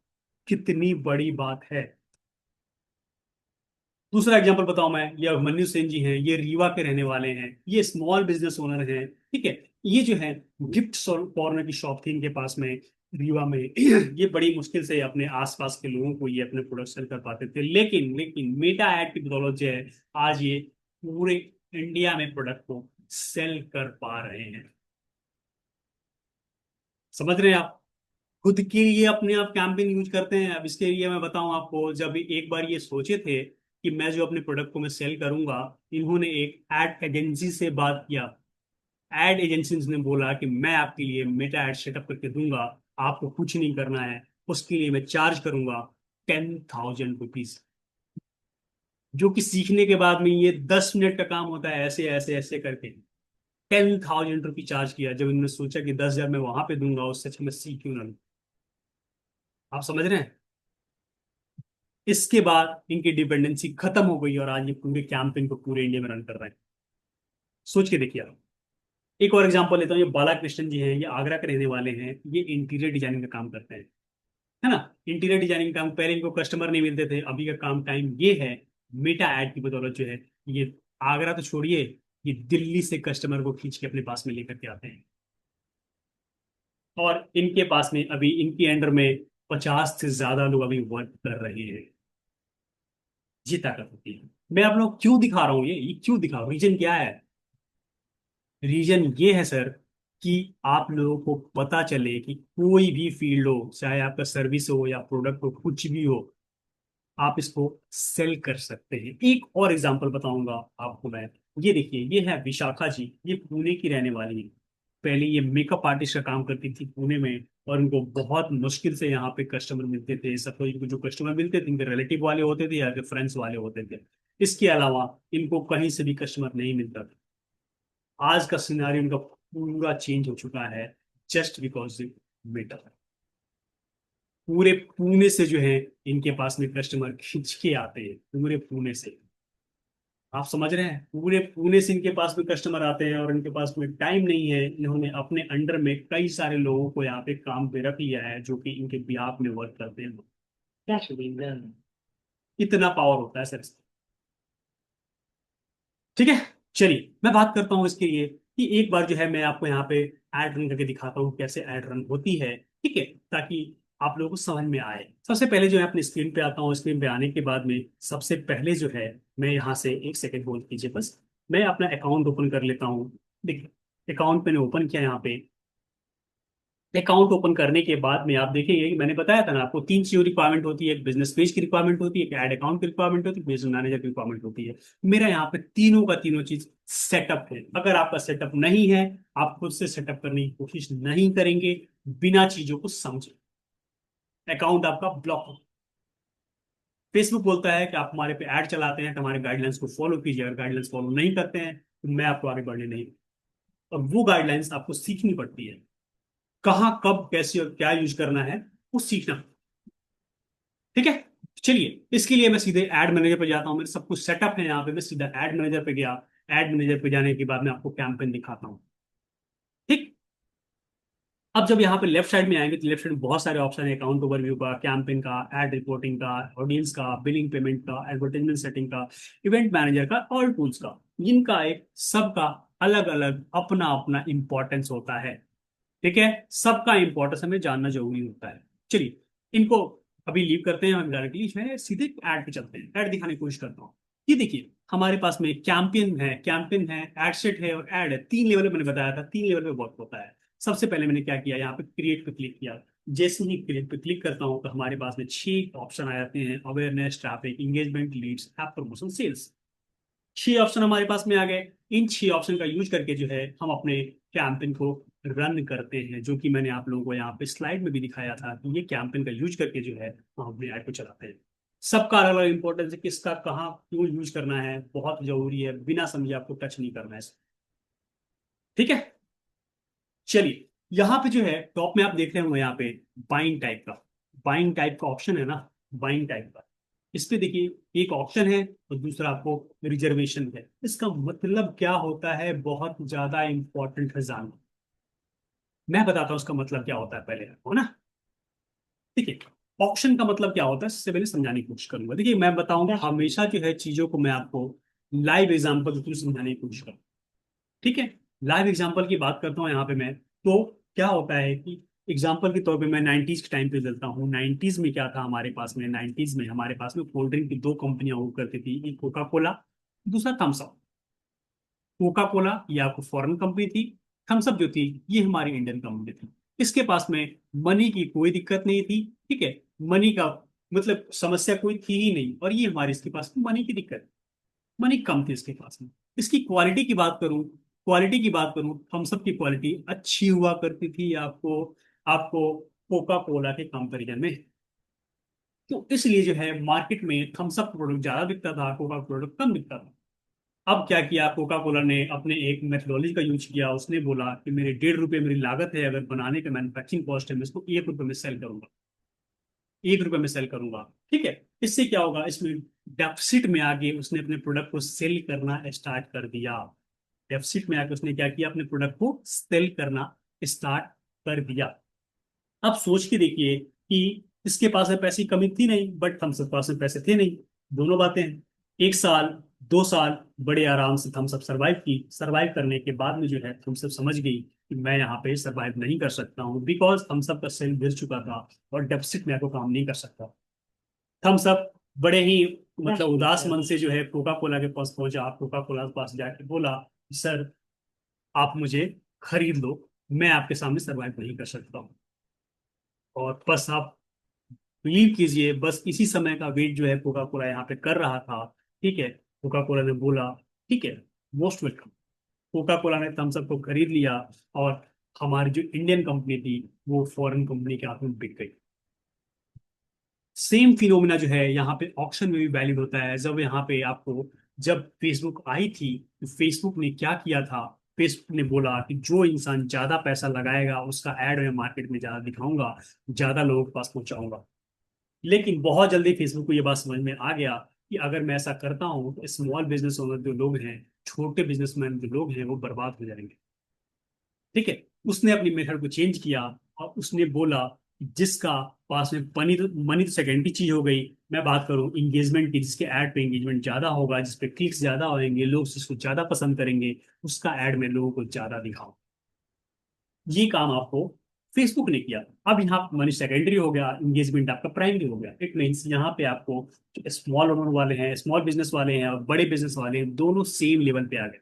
कितनी बड़ी बात है। दूसरा एग्जांपल बताऊं मैं, ये अभिमन्यु सेन जी हैं, ये रीवा के रहने वाले हैं, ये स्मॉल बिजनेस ओनर हैं, ठीक है। ये जो है गिफ्ट कॉर्नर की शॉप थी इनके पास में, रीवा में। ये बड़ी मुश्किल से अपने आसपास के लोगों को ये अपने प्रोडक्ट सेल कर पाते थे, लेकिन लेकिन मेटा ऐड की बदौलत जो है आज ये पूरे इंडिया में प्रोडक्ट को सेल कर पा रहे हैं। समझ रहे हैं आप? खुद के लिए अपने आप कैंपेन यूज करते हैं। अब इसके लिए मैं बताऊं आपको, जब एक बार ये सोचे थे कि मैं जो अपने प्रोडक्ट को मैं सेल करूंगा, इन्होंने एक एड एजेंसी से बात किया। एड एजेंसी ने बोला कि मैं आपके लिए मेटा एड सेटअप करके दूंगा, आपको कुछ नहीं करना है, उसके लिए मैं चार्ज करूंगा 10,000 रुपीज। जो कि सीखने के बाद में ये 10 मिनट का काम होता है, ऐसे ऐसे ऐसे करके 10,000 रुपये चार्ज किया। जब इन्होंने सोचा कि 10,000 मैं वहां पे दूंगा, उससे अच्छा मैं सीख क्यों ना लूं। आप समझ रहे हैं? इसके बाद इनकी डिपेंडेंसी खत्म हो गई, और आज ये पूरे कैंपेन को पूरे इंडिया में रन कर रहे हैं। सोच के देखिए आप। एक और एग्जांपल लेता हूँ, ये बाला कृष्णन जी हैं, ये आगरा के रहने वाले हैं, ये इंटीरियर डिजाइनिंग का काम करते हैं, है ना। इंटीरियर डिजाइनिंग का काम, पहले इनको कस्टमर नहीं मिलते थे, अभी का काम टाइम ये है, मेटा ऐड की बदौलत जो है ये, आगरा तो छोड़िए, ये दिल्ली से कस्टमर को खींच के अपने पास में लेकर के आते हैं। और इनके पास में अभी इनके अंडर में 50 से ज्यादा लोग अभी वर्क कर रहे हैं। ये ताकत होती है। मैं आप लोग क्यों दिखा रहा हूँ, ये क्यों दिखा रहा हूँ, रीजन क्या है? रीजन ये है सर, कि आप लोगों को पता चले कि कोई भी फील्ड हो, चाहे आपका सर्विस हो या प्रोडक्ट हो, कुछ भी हो, आप इसको सेल कर सकते हैं। एक और एग्जांपल बताऊंगा आपको मैं। ये देखिए, ये है विशाखा जी, ये पुणे की रहने वाली है। पहले ये मेकअप आर्टिस्ट का काम करती थी पुणे में, और इनको बहुत मुश्किल से यहाँ पे कस्टमर मिलते थे। सब तो इनको जो कस्टमर मिलते थे, इनके रिलेटिव वाले होते थे या फिर फ्रेंड्स वाले होते थे। इसके अलावा इनको कहीं से भी कस्टमर नहीं मिलता था। आज का सिनारी इनका पूरा चेंज हो चुका है, जस्ट बिकॉज मेटा। पूरे पुणे से जो है इनके पास में कस्टमर खींच के आते हैं, पूरे पुणे से। आप समझ रहे हैं? पूरे पुणे से इनके पास में कस्टमर आते हैं, और इनके पास में टाइम नहीं है, इन्होंने अपने अंडर में कई सारे लोगों को यहाँ पे काम पे रख लिया है, जो कि इनके बिहाफ में वर्क करते हैं। क्या सुविधा है? इतना पावर होता है सर। ठीक है, चलिए मैं बात करता हूँ इसके लिए, कि एक बार जो है मैं आपको यहाँ पे एड रन करके दिखाता हूँ, कैसे एड रन होती है, ठीक है, ताकि आप लोगों को समझ में आए। सबसे पहले जो है अपनी स्क्रीन पे आता हूँ, स्क्रीन पे आने के बाद में सबसे पहले जो है, मैं यहाँ से एक सेकंड होल्ड कीजिए बस, मैं अपना अकाउंट ओपन कर लेता हूँ। देखिए, अकाउंट मैंने ओपन किया यहाँ पे। अकाउंट ओपन करने के बाद में आप देखेंगे कि मैंने बताया था ना आपको, 3 चीजों रिक्वायरमेंट होती है, एक बिजनेस पेज की रिक्वायरमेंट होती है, एक ऐड अकाउंट की रिक्वायरमेंट होती है, बिजनेस मैनेजर की रिक्वायरमेंट होती है। मेरा यहाँ पे तीनों का तीनों चीज सेटअप है। अगर आपका सेटअप नहीं है, आप खुद से सेटअप करने की कोशिश नहीं करेंगे, बिना चीजों को समझे, अकाउंट आपका ब्लॉक हो। फेसबुक बोलता है कि आप हमारे पे ऐड चलाते हैं तो हमारे गाइडलाइंस को फॉलो कीजिए, अगर गाइडलाइंस फॉलो नहीं करते हैं तो मैं आपको आगे बढ़ने नहीं। और वो गाइडलाइंस आपको सीखनी पड़ती है, कहाँ कब कैसे और क्या यूज करना है, वो सीखना। ठीक है, चलिए इसके लिए मैं सीधे एड मैनेजर पे जाता हूँ। मेरे सब कुछ सेटअप है यहाँ पे, मैं सीधा एड मैनेजर पे गया। एड मैनेजर पे जाने के बाद मैं आपको कैंपेन दिखाता हूँ। ठीक। अब जब यहाँ पे लेफ्ट साइड में आएंगे तो लेफ्ट साइड में बहुत सारे ऑप्शन है, अकाउंट ओवरव्यू का, कैंपेन का, एड रिपोर्टिंग का, ऑडियंस का, बिलिंग पेमेंट का, एडवर्टाइजमेंट सेटिंग का, इवेंट मैनेजर का, और टूल्स का। इनका एक सबका अलग अलग अपना अपना इंपॉर्टेंस होता है। ठीक है, सबका इंपॉर्टेंस हमें जानना जरूरी होता है। चलिए इनको अभी लीव करते हैं, हम डायरेक्टली जो है सीधे ऐड पे चलते हैं। ऐड दिखाने की कोशिश करता हूँ। ये देखिए हमारे पास में कैंपेन है, एड सेट है और ऐड है। तीन लेवल मैंने बताया था, तीन लेवल पे वर्क होता है। सबसे पहले मैंने क्या किया, यहाँ पे क्रिएट पे क्लिक किया। जैसे ही क्रिएट पे क्लिक करता हूँ तो हमारे पास में 6 ऑप्शन आ जाते हैं, awareness, traffic, engagement, leads, app promotion, sales. 6 option हमारे पास में आ गए। इन 6 ऑप्शन का यूज करके जो है हम अपने कैंपेन को रन करते हैं, जो कि मैंने आप लोगों को यहाँ पे स्लाइड में भी दिखाया था कि ये कैंपेन का यूज करके जो है हम अपने ऐड को चलाते हैं। सबका अलग अलग इंपॉर्टेंस है, किसका कहाँ क्यों यूज करना है, बहुत जरूरी है, बिना समझे आपको टच नहीं करना है। ठीक है, चलिए यहाँ पे जो है टॉप में आप देख रहे होंगे यहाँ पे बाइंग टाइप का, बाइंग टाइप का ऑप्शन है ना, बाइंग टाइप का। इस पे देखिए एक ऑप्शन है और दूसरा आपको रिजर्वेशन है। इसका मतलब क्या होता है, बहुत ज्यादा इंपॉर्टेंट है जानना। मैं बताता हूँ उसका मतलब क्या होता है पहले, हो ना। ठीक है, ऑप्शन का मतलब क्या होता है इससे पहले समझाने की कोशिश करूंगा। देखिए मैं बताऊंगा हमेशा जो है चीजों को मैं आपको लाइव एग्जांपल के थ्रू समझाने की कोशिश करूँ। ठीक है, लाइव एग्जांपल की बात करता हूँ यहाँ पे मैं। तो क्या होता है कि एग्जांपल के तौर पे मैं 90s के टाइम पे चलता हूँ। 90s में क्या था हमारे पास में, 90s में हमारे पास में कोल्ड ड्रिंक की 2 कंपनियां हुआ करती थी, एक कोका कोला, दूसरा थम्स अप। कोका कोला ये आपको फॉरेन कंपनी थी, थम्स अप जो थी ये हमारी इंडियन कंपनी थी। इसके पास में मनी की कोई दिक्कत नहीं थी। ठीक है, मनी का मतलब समस्या कोई थी ही नहीं, और ये हमारे इसके पास मनी की दिक्कत, मनी कम थी इसके पास में। इसकी क्वालिटी की बात करूं, थम्स अप की क्वालिटी अच्छी हुआ करती थी आपको, आपको कोका कोला के कंपैरिजन में। तो इसलिए जो है मार्केट में थम्स अप प्रोडक्ट ज्यादा बिकता था, कोका प्रोडक्ट कम बिकता था। अब क्या किया कोका कोला ने, अपने एक मेथोडोलॉजी का यूज किया। उसने बोला कि मेरे 1.5 रुपए मेरी लागत है, अगर बनाने का मैन्युफैक्चरिंग कॉस्ट है, मैं इसको 1 रुपए में सेल करूंगा, 1 रुपए में सेल करूंगा। ठीक है, इससे क्या होगा, इसमें डेफिसिट में आगे उसने अपने प्रोडक्ट को सेल करना स्टार्ट कर दिया। डेफिसिट में आके उसने क्या किया, अपने प्रोडक्ट को सेल करना स्टार्ट कर दिया। अब सोच के देखिए कि इसके पास में पैसे की कमी थी नहीं, बट थम्स अप पास में पैसे थे नहीं। दोनों बातें हैं। 1 साल 2 साल बड़े आराम से थम्स अप सर्वाइव की। सर्वाइव करने के बाद में जो है थम्स अप समझ गई कि मैं यहाँ पे सर्वाइव नहीं कर सकता हूँ, बिकॉज थम्स अप का सेल गिर चुका था और डेफिसिट में आपको काम नहीं कर सकता। थम्स अप बड़े ही मतलब उदास मन से जो है कोका कोला के पास पहुंचा। कोका कोला के पास जाके बोला, सर आप मुझे खरीद लो, मैं आपके सामने सर्वाइव नहीं कर सकता हूँ। और बस आप बिलीव कीजिए, बस इसी समय का वेट जो है कोका कोला यहाँ पे कर रहा था। ठीक है, कोका कोला ने बोला ठीक है, मोस्ट वेलकम। कोका कोला ने थम्स अप को खरीद लिया और हमारी जो इंडियन कंपनी थी वो फॉरेन कंपनी के हाथ में बिक गई। सेम फिनोमिना जो है यहाँ पे ऑक्शन में भी वैलिड होता है। जब यहाँ पे आपको, जब फेसबुक आई थी तो फेसबुक ने क्या किया था, फेसबुक ने बोला कि जो इंसान ज्यादा पैसा लगाएगा उसका एड मैं मार्केट में ज्यादा दिखाऊंगा, ज्यादा लोगों के पास पहुंचाऊंगा। लेकिन बहुत जल्दी फेसबुक को ये बात समझ में आ गया कि अगर मैं ऐसा करता हूँ तो स्मॉल बिजनेस ओनर जो लोग हैं, छोटे बिजनेसमैन जो लोग हैं, वो बर्बाद हो जाएंगे। ठीक है, उसने अपनी मेथड को चेंज किया और उसने बोला कि जिसका पास में मनी तो सेकेंडरी चीज हो गई। मैं बात करूं इंगेजमेंट की, जिसके ऐड पे इंगेजमेंट ज्यादा होगा, जिसपे क्लिक्स ज्यादा होंगे, लोग जिसको ज्यादा पसंद करेंगे, उसका ऐड में लोगों को ज्यादा दिखाओ। ये काम आपको फेसबुक ने किया। अब यहाँ मनी सेकेंडरी हो गया, इंगेजमेंट आपका प्राइमरी हो गया। इट मीन्स यहाँ पे आपको जो स्मॉल ओनर वाले हैं, स्मॉल बिजनेस वाले हैं और बड़े बिजनेस वाले हैं, दोनों सेम लेवल पे आ गए।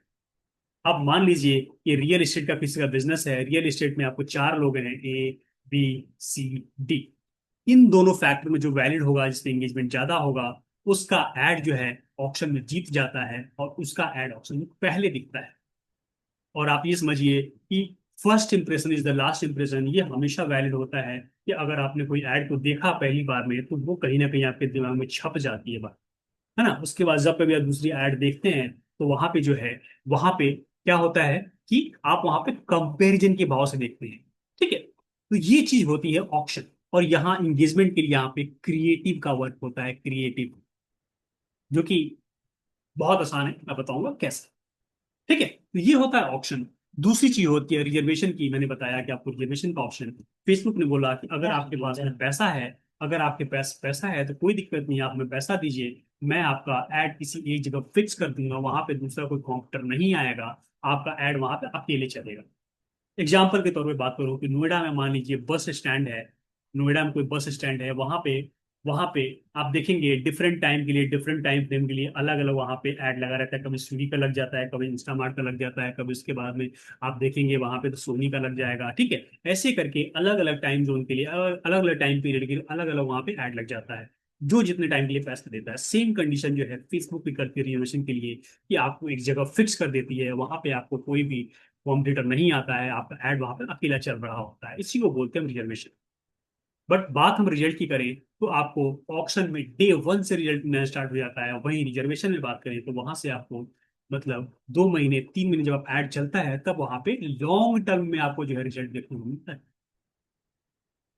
अब मान लीजिए ये रियल एस्टेट का किसी का बिजनेस है, रियल एस्टेट में आपको 4 लोग हैं, ए बी सी डी। इन दोनों फैक्टर में जो वैलिड होगा, जिसमें एंगेजमेंट ज्यादा होगा, उसका एड जो है ऑप्शन में जीत जाता है और उसका एड ऑप्शन में पहले दिखता है। और आप ये समझिए कि first impression is the last impression, ये हमेशा वैलिड होता है कि अगर आपने कोई ऐड को देखा पहली बार में तो वो कहीं ना कहीं आपके दिमाग में छप जाती है बात, है ना। उसके बाद जब कभी आप दूसरी ऐड देखते हैं तो वहां पे जो है, वहां पे क्या होता है कि आप वहां पे कंपैरिजन के भाव से देखते हैं। ठीक है, तो ये चीज होती है ऑक्शन। और यहाँ इंगेजमेंट के लिए यहाँ पे क्रिएटिव का वर्क होता है, क्रिएटिव, जो कि बहुत आसान है, मैं बताऊंगा कैसे। ठीक है, तो ये होता है ऑप्शन। दूसरी चीज होती है रिजर्वेशन की। मैंने बताया कि आपको रिजर्वेशन का ऑप्शन, फेसबुक ने बोला कि अगर आपके पास में पैसा है, अगर आपके पास पैसा है तो कोई दिक्कत नहीं है, आप हमें पैसा दीजिए, मैं आपका ऐड किसी एक जगह फिक्स कर दूंगा, वहां पे दूसरा कोई कॉम्पिटर नहीं आएगा, आपका ऐड वहां पे अकेले चलेगा। एग्जाम्पल के तौर पे बात करूँ कि नोएडा में मान लीजिए बस स्टैंड है, नोएडा में कोई बस स्टैंड है, वहां पे आप देखेंगे डिफरेंट टाइम के लिए, डिफरेंट टाइम फ्रेम के लिए अलग अलग वहां पे ऐड लगा रहता है। कभी स्विगी का लग जाता है, कभी इंस्टामार्ट का लग जाता है, कभी उसके बाद में आप देखेंगे वहां पे तो सोनी का लग जाएगा। ठीक है, ऐसे करके अलग अलग टाइम जोन के लिए, अलग अलग टाइम पीरियड के लिए अलग अलग वहां पे ऐड लग जाता है, जो जितने टाइम के लिए पैसा देता है। सेम कंडीशन जो है फेसबुक भी करती है रिजर्वेशन के लिए, कि आपको एक जगह फिक्स कर देती है, वहां पे आपको कोई भी कॉम्पिटिटर नहीं आता है, आपका ऐड वहां पे अकेला चल रहा होता है। इसी को बोलते हैं रिजर्वेशन। बट बात हम रिजल्ट की करें तो आपको ऑप्शन में डे वन से रिजल्ट मिलना स्टार्ट हो जाता है। वहीं रिजर्वेशन में बात करें तो वहां से आपको मतलब 2 महीने 3 महीने जब आप ऐड चलता है तब वहां पे लॉन्ग टर्म में आपको जो है रिजल्ट देखने को मिलता है।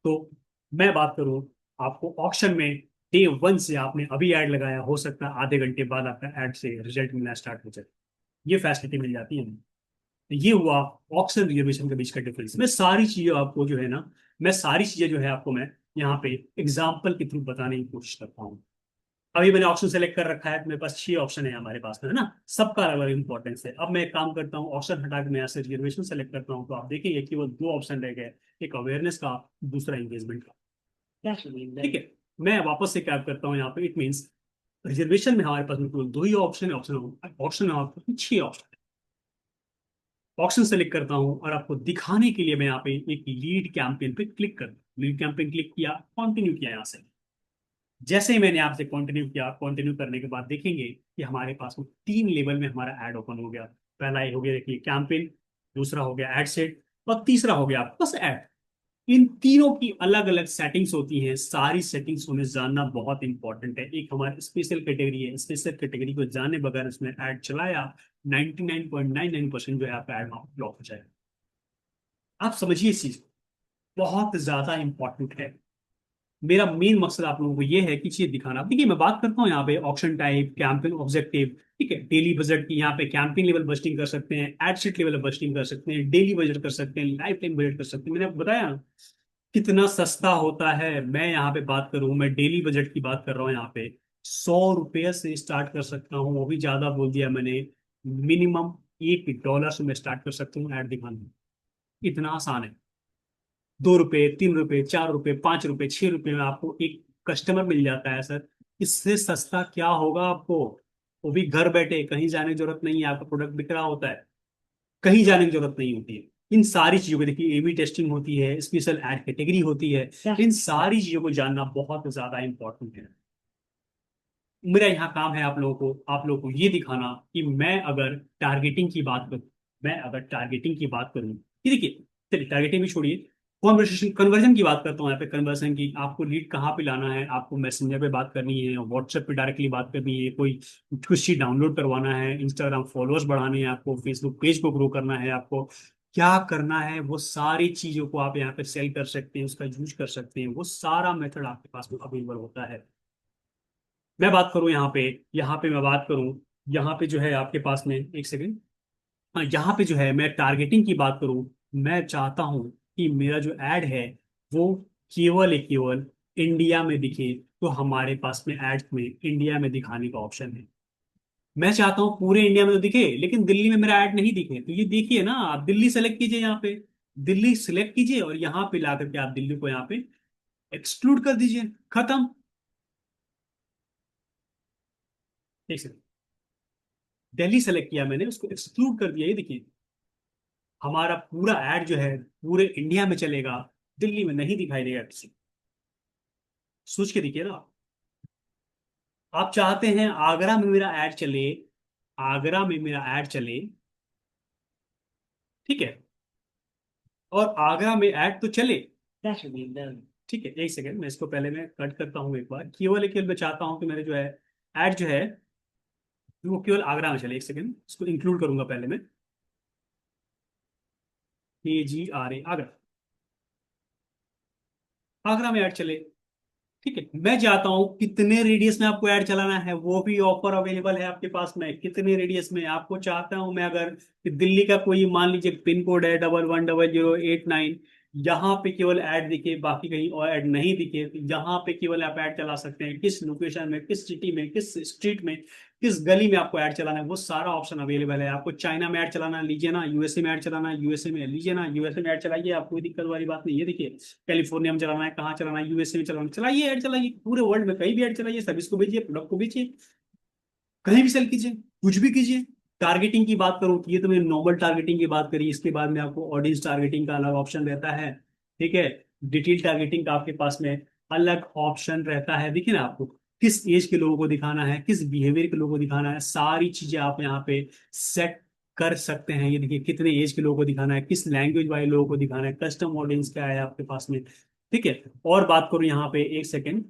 तो मैं बात करूं, आपको ऑप्शन में डे वन से आपने अभी ऐड लगाया, हो सकता है आधे घंटे बाद आपका ऐड से रिजल्ट मिलना स्टार्ट हो जाए, ये फैसिलिटी मिल जाती है हमें। तो ये हुआ ऑक्शन रिजर्वेशन के बीच का डिफरेंस। मैं सारी चीजें आपको जो है ना, मैं सारी चीजें जो है आपको मैं यहाँ पे एग्जाम्पल के थ्रू बताने की कोशिश करता हूँ। अभी मैंने ऑप्शन सेलेक्ट कर रखा है, मेरे पास 6 ऑप्शन है हमारे पास में, है ना, सबका अलग अलग इंपॉर्टेंस है। अब मैं एक काम करता हूँ, ऑप्शन हटा के मैं यहाँ से रिजर्वेशन सेलेक्ट करता हूँ, तो आप देखेंगे कि वो 2 ऑप्शन रह गए, एक अवेयरनेस का, दूसरा एंगेजमेंट का। ठीक है, मैं वापस से क्या करता हूँ यहाँ पे, इट मीन्स रिजर्वेशन में हमारे पास में केवल 2 ही ऑप्शन है, ऑप्शन ऑप्शन में हमारे पास 6 ऑप्शन। ऑप्शन सेलेक्ट करता हूं और आपको दिखाने के लिए मैं यहाँ पे एक लीड कैंपेन पे क्लिक कर, लीड कैंपेन क्लिक किया, कंटिन्यू किया यहाँ से। जैसे ही मैंने आपसे कंटिन्यू किया, कंटिन्यू करने के बाद देखेंगे कि हमारे पास में 3 लेवल में हमारा ऐड ओपन हो गया। पहला ये हो गया देखिए कैंपेन, दूसरा हो गया एड सेट, और तीसरा हो गया बस ऐड। इन तीनों की अलग अलग सेटिंग्स होती हैं, सारी सेटिंग्स हमें जानना बहुत इंपॉर्टेंट है। एक हमारी स्पेशल कैटेगरी है, स्पेशल कैटेगरी को जाने बगैर उसमें ऐड चलाया, 99.99% जो है आपका ऐड ब्लॉक हो जाएगा। आप समझिए इस चीज, बहुत ज्यादा इंपॉर्टेंट है। मेरा मेन मकसद आप लोगों को ये है कि चीज दिखाना। देखिए मैं बात करता हूँ यहाँ पे ऑप्शन टाइप, कैंपेन ऑब्जेक्टिव, ठीक है, डेली बजट की, यहाँ पे कैंपेन लेवल बजटिंग कर सकते हैं, एड शीट लेवल बजटिंग कर सकते हैं, डेली बजट कर सकते हैं, लाइफ टाइम बजट कर सकते हैं। मैंने आपको बताया ना कितना सस्ता होता है। मैं यहाँ पे बात करूँ, मैं डेली बजट की बात कर रहा हूँ यहाँ पे, 100 रुपये से स्टार्ट कर सकता हूँ, वो भी ज्यादा बोल दिया मैंने। मिनिमम $1 से मैं स्टार्ट कर सकता हूँ ऐड दिखाना, इतना आसान है। 2 रुपये, 3 रुपये, 4 रुपये, 5 रुपये, 6 रुपये में आपको एक कस्टमर मिल जाता है सर। इससे सस्ता क्या होगा आपको, वो भी घर बैठे, कहीं जाने की जरूरत नहीं है, आपका प्रोडक्ट बिक रहा होता है, कहीं जाने की जरूरत नहीं होती है। इन सारी चीजों को देखिए, एबी टेस्टिंग होती है, स्पेशल एड कैटेगरी होती है, इन सारी चीजों को जानना बहुत ज्यादा इंपॉर्टेंट है। मेरा यहाँ काम है आप लोगों को ये दिखाना कि मैं अगर टारगेटिंग की बात करूं, मैं अगर टारगेटिंग की बात करूं, ये देखिए, चलिए टारगेटिंग भी छोड़िए, कॉन्वर्सेशन कन्वर्जन की बात करता हूँ यहाँ पे। कन्वर्जन की, आपको लीड कहाँ पे लाना है, आपको मैसेंजर पे बात करनी है, व्हाट्सएप पे डायरेक्टली बात करनी है, कोई कुछ चीज डाउनलोड करवाना है, इंस्टाग्राम फॉलोअर्स बढ़ाने हैं आपको, फेसबुक पेज को ग्रो करना है, आपको क्या करना है, वो सारी चीजों को आप यहाँ पे सेल कर सकते हैं, उसका यूज कर सकते हैं, वो सारा मेथड आपके पास में अवेलेबल होता है। मैं बात करूं यहाँ पे मैं बात करूं, यहाँ पे जो है आपके पास में, एक सेकंड, हाँ, यहाँ पे जो है मैं टारगेटिंग की बात करूं, मैं चाहता हूं कि मेरा जो ऐड है वो केवल एक केवल इंडिया में दिखे, तो हमारे पास में एड्स में इंडिया में दिखाने का ऑप्शन है। मैं चाहता हूँ पूरे इंडिया में तो दिखे, लेकिन दिल्ली में मेरा ऐड नहीं दिखे, तो ये देखिए ना, आप दिल्ली सेलेक्ट कीजिए यहाँ पे, दिल्ली सिलेक्ट कीजिए और यहाँ पे ला करके आप दिल्ली को यहाँ पे एक्सक्लूड कर दीजिए, खत्म। एक सेकंड, दिल्ली सेलेक्ट किया मैंने, उसको एक्सक्लूड कर दिया, ये देखिए हमारा पूरा ऐड जो है पूरे इंडिया में चलेगा, दिल्ली में नहीं दिखाई देगा किसी को। सोच के देखिए ना, आप चाहते हैं आगरा में मेरा ऐड चले, आगरा में मेरा ऐड चले, ठीक है, और आगरा में ऐड तो चले, ठीक है, एक सेकंड, मैं इसको पहले मैं कट करता हूँ एक बार, केवल केवल मैं चाहता हूँ कि मेरे जो है ऐड जो है वो केवल आगरा में चले। एक सेकंड, इसको इंक्लूड करूंगा पहले मैं, AGRA, आगरा। आगरा में ऐड चले। ठीक है, मैं चाहता हूँ कितने रेडियस में आपको ऐड चलाना है, वो भी ऑफर अवेलेबल है आपके पास में। कितने रेडियस में आपको चाहता हूँ मैं, अगर कि दिल्ली का कोई मान लीजिए पिन कोड है 110089, यहाँ पे केवल ऐड दिखे, बाकी कहीं और ऐड नहीं दिखे, तो यहाँ पे केवल आप ऐड चला सकते हैं। किस लोकेशन में, किस सिटी में, किस स्ट्रीट में, किस गली में आपको ऐड चलाना है, वो सारा ऑप्शन अवेलेबल है। आपको चाइना में ऐड चलाना है, लीजिए ना। यूएसए में ऐड चलाना है, यूएसए में लीजिए ना। यूएसए में ऐड चलाइए, आप कोई दिक्कत वाली बात नहीं है। देखिए, कैलिफोर्निया में चलाना है, कहाँ चलाना है, यूएसए में चलाना है, चलाइए ऐड चलाइए, पूरे वर्ल्ड में कहीं भी ऐड चलाइए, सर्विस को भेजिए, प्रोडक्ट को बेचिए, कहीं भी सेल कीजिए, कुछ भी कीजिए। टारगेटिंग की बात करूं तो ये तो मैंने नॉर्मल टारगेटिंग की बात करी, इसके बाद में आपको ऑडियंस टारगेटिंग का अलग ऑप्शन रहता है। ठीक है, डिटेल टारगेटिंग का आपके पास में अलग ऑप्शन रहता है। देखिए ना, आपको किस एज के लोगों को दिखाना है, किस बिहेवियर के लोगों को दिखाना है, सारी चीजें आप यहाँ पे सेट कर सकते हैं। ये देखिए, कितने एज के लोगों को दिखाना है, किस लैंग्वेज वाले लोगों को दिखाना है, कस्टम ऑडियंस क्या है आपके पास में। ठीक है, और बात करूं यहाँ पे, एक सेकेंड,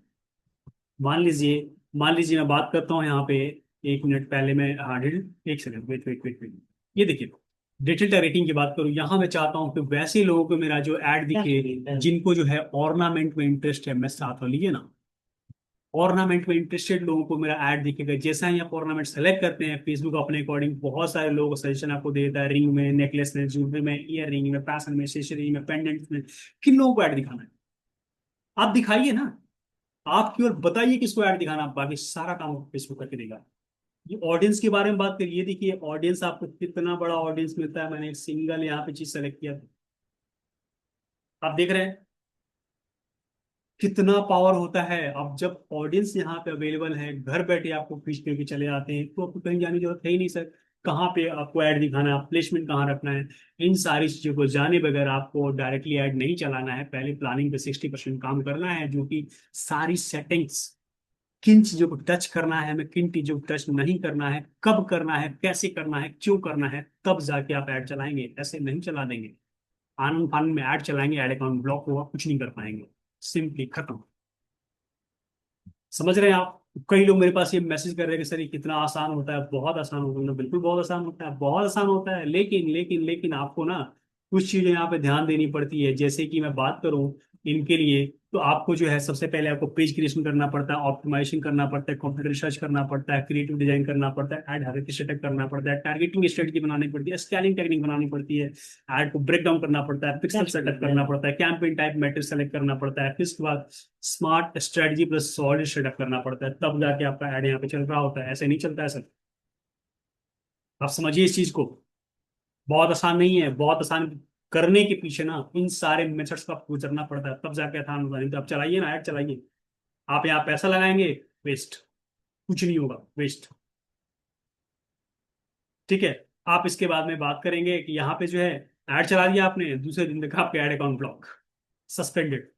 मान लीजिए मैं बात करता हूँ यहाँ पे, 1 मिनट पहले मैं, हाँ एक second, wait wait wait wait, ये देखिए, डिजिटल रेटिंग की बात करूँ, यहाँ मैं चाहता हूँ कि वैसे लोगों को मेरा जो ऐड दिखे जिनको जो है ऑर्नामेंट में इंटरेस्ट है। मैं साथ में लीजिए ना, ऑर्नामेंट में इंटरेस्टेड लोगों को मेरा ऐड दिखेगा। जैसा ही आप ऑर्नामेंट सेलेक्ट करते हैं, फेसबुक अपने अकॉर्डिंग बहुत सारे लोगों को सजेशन आपको दे देता है, रिंग में, नेकलेस में, ज्वेलरी में, ईयर रिंग में, पैसन में, स्टेशनरी में, पेंडेंट में, किन लोगों को ऐड दिखाना है आप दिखाइए ना। आप केवल बताइए किसको ऐड दिखाना, बाकी सारा काम फेसबुक करके देगा। ये ऑडियंस के बारे में बात करिए, देखिए ऑडियंस आपको कितना बड़ा ऑडियंस मिलता है। मैंने एक सिंगल यहाँ पे चीज सेलेक्ट किया, आप देख रहे हैं कितना पावर होता है। अब जब ऑडियंस यहाँ पे अवेलेबल है, घर बैठे आपको खींच करके चले आते हैं, तो आपको कहीं जाने की जरूरत है ही नहीं सर। कहाँ पे आपको ऐड दिखाना है, प्लेसमेंट कहाँ रखना है, इन सारी चीजों को जाने बगैर आपको डायरेक्टली ऐड नहीं चलाना है। पहले प्लानिंग पे 60% काम करना है, जो कि सारी सेटिंग्स, किन चीजों को टच करना है, हमें किन चीजों को टच नहीं करना है, कब करना है, कैसे करना है, क्यों करना है, तब जाके आप ऐड चलाएंगे। ऐसे नहीं चला देंगे, आनंद फानंद में ऐड चलाएंगे, ऐड अकाउंट ब्लॉक होगा, कुछ नहीं कर पाएंगे, सिंपली खत्म। समझ रहे हैं आप? कई लोग मेरे पास ये मैसेज कर रहे हैं कि सर ये कितना आसान होता है। बहुत आसान होता है, बिल्कुल बहुत आसान होता है, बहुत आसान होता है। लेकिन आपको ना कुछ चीजें यहाँ पे ध्यान देनी पड़ती है। जैसे कि मैं बात करूँ इनके लिए, तो आपको जो है सबसे पहले आपको पेज क्रिएशन करना पड़ता है, ऑप्टिमाइजेशन करना पड़ता है, कंप्यूटर रिसर्च करना पड़ता है, क्रिएटिव डिजाइन करना पड़ता है, एड हायरार्की सेटअप करना पड़ता है, टारगेटिंग स्ट्रेटजी बनानी पड़ती है, स्कैनिंग टेक्निक बनानी पड़ती है, ऐड को ब्रेक डाउन करना पड़ता है, पिक्सल सेटअप करना पड़ता है, कैंपेन टाइप मैट्रिक्स सेलेक्ट करना पड़ता है, फिर उसके बाद smart strategy plus solid setup करना पड़ता है, तब जाके आपका ऐड यहाँ पे चल रहा होता है। ऐसे नहीं चलता है सर, आप समझिए इस चीज को। बहुत आसान नहीं है, बहुत आसान करने के पीछे ना इन सारे मेथड्स का आपको गुजरना पड़ता है, तब जाके आसान होता है। नहीं तो आप चलाइए ना, ऐड चलाइए, आप यहाँ पैसा लगाएंगे, वेस्ट, कुछ नहीं होगा, वेस्ट। ठीक है, आप इसके बाद में बात करेंगे कि यहाँ पे जो है ऐड चला दिया आपने, दूसरे दिन देखा आपके ऐड अकाउंट ब्लॉक, सस्पेंडेड।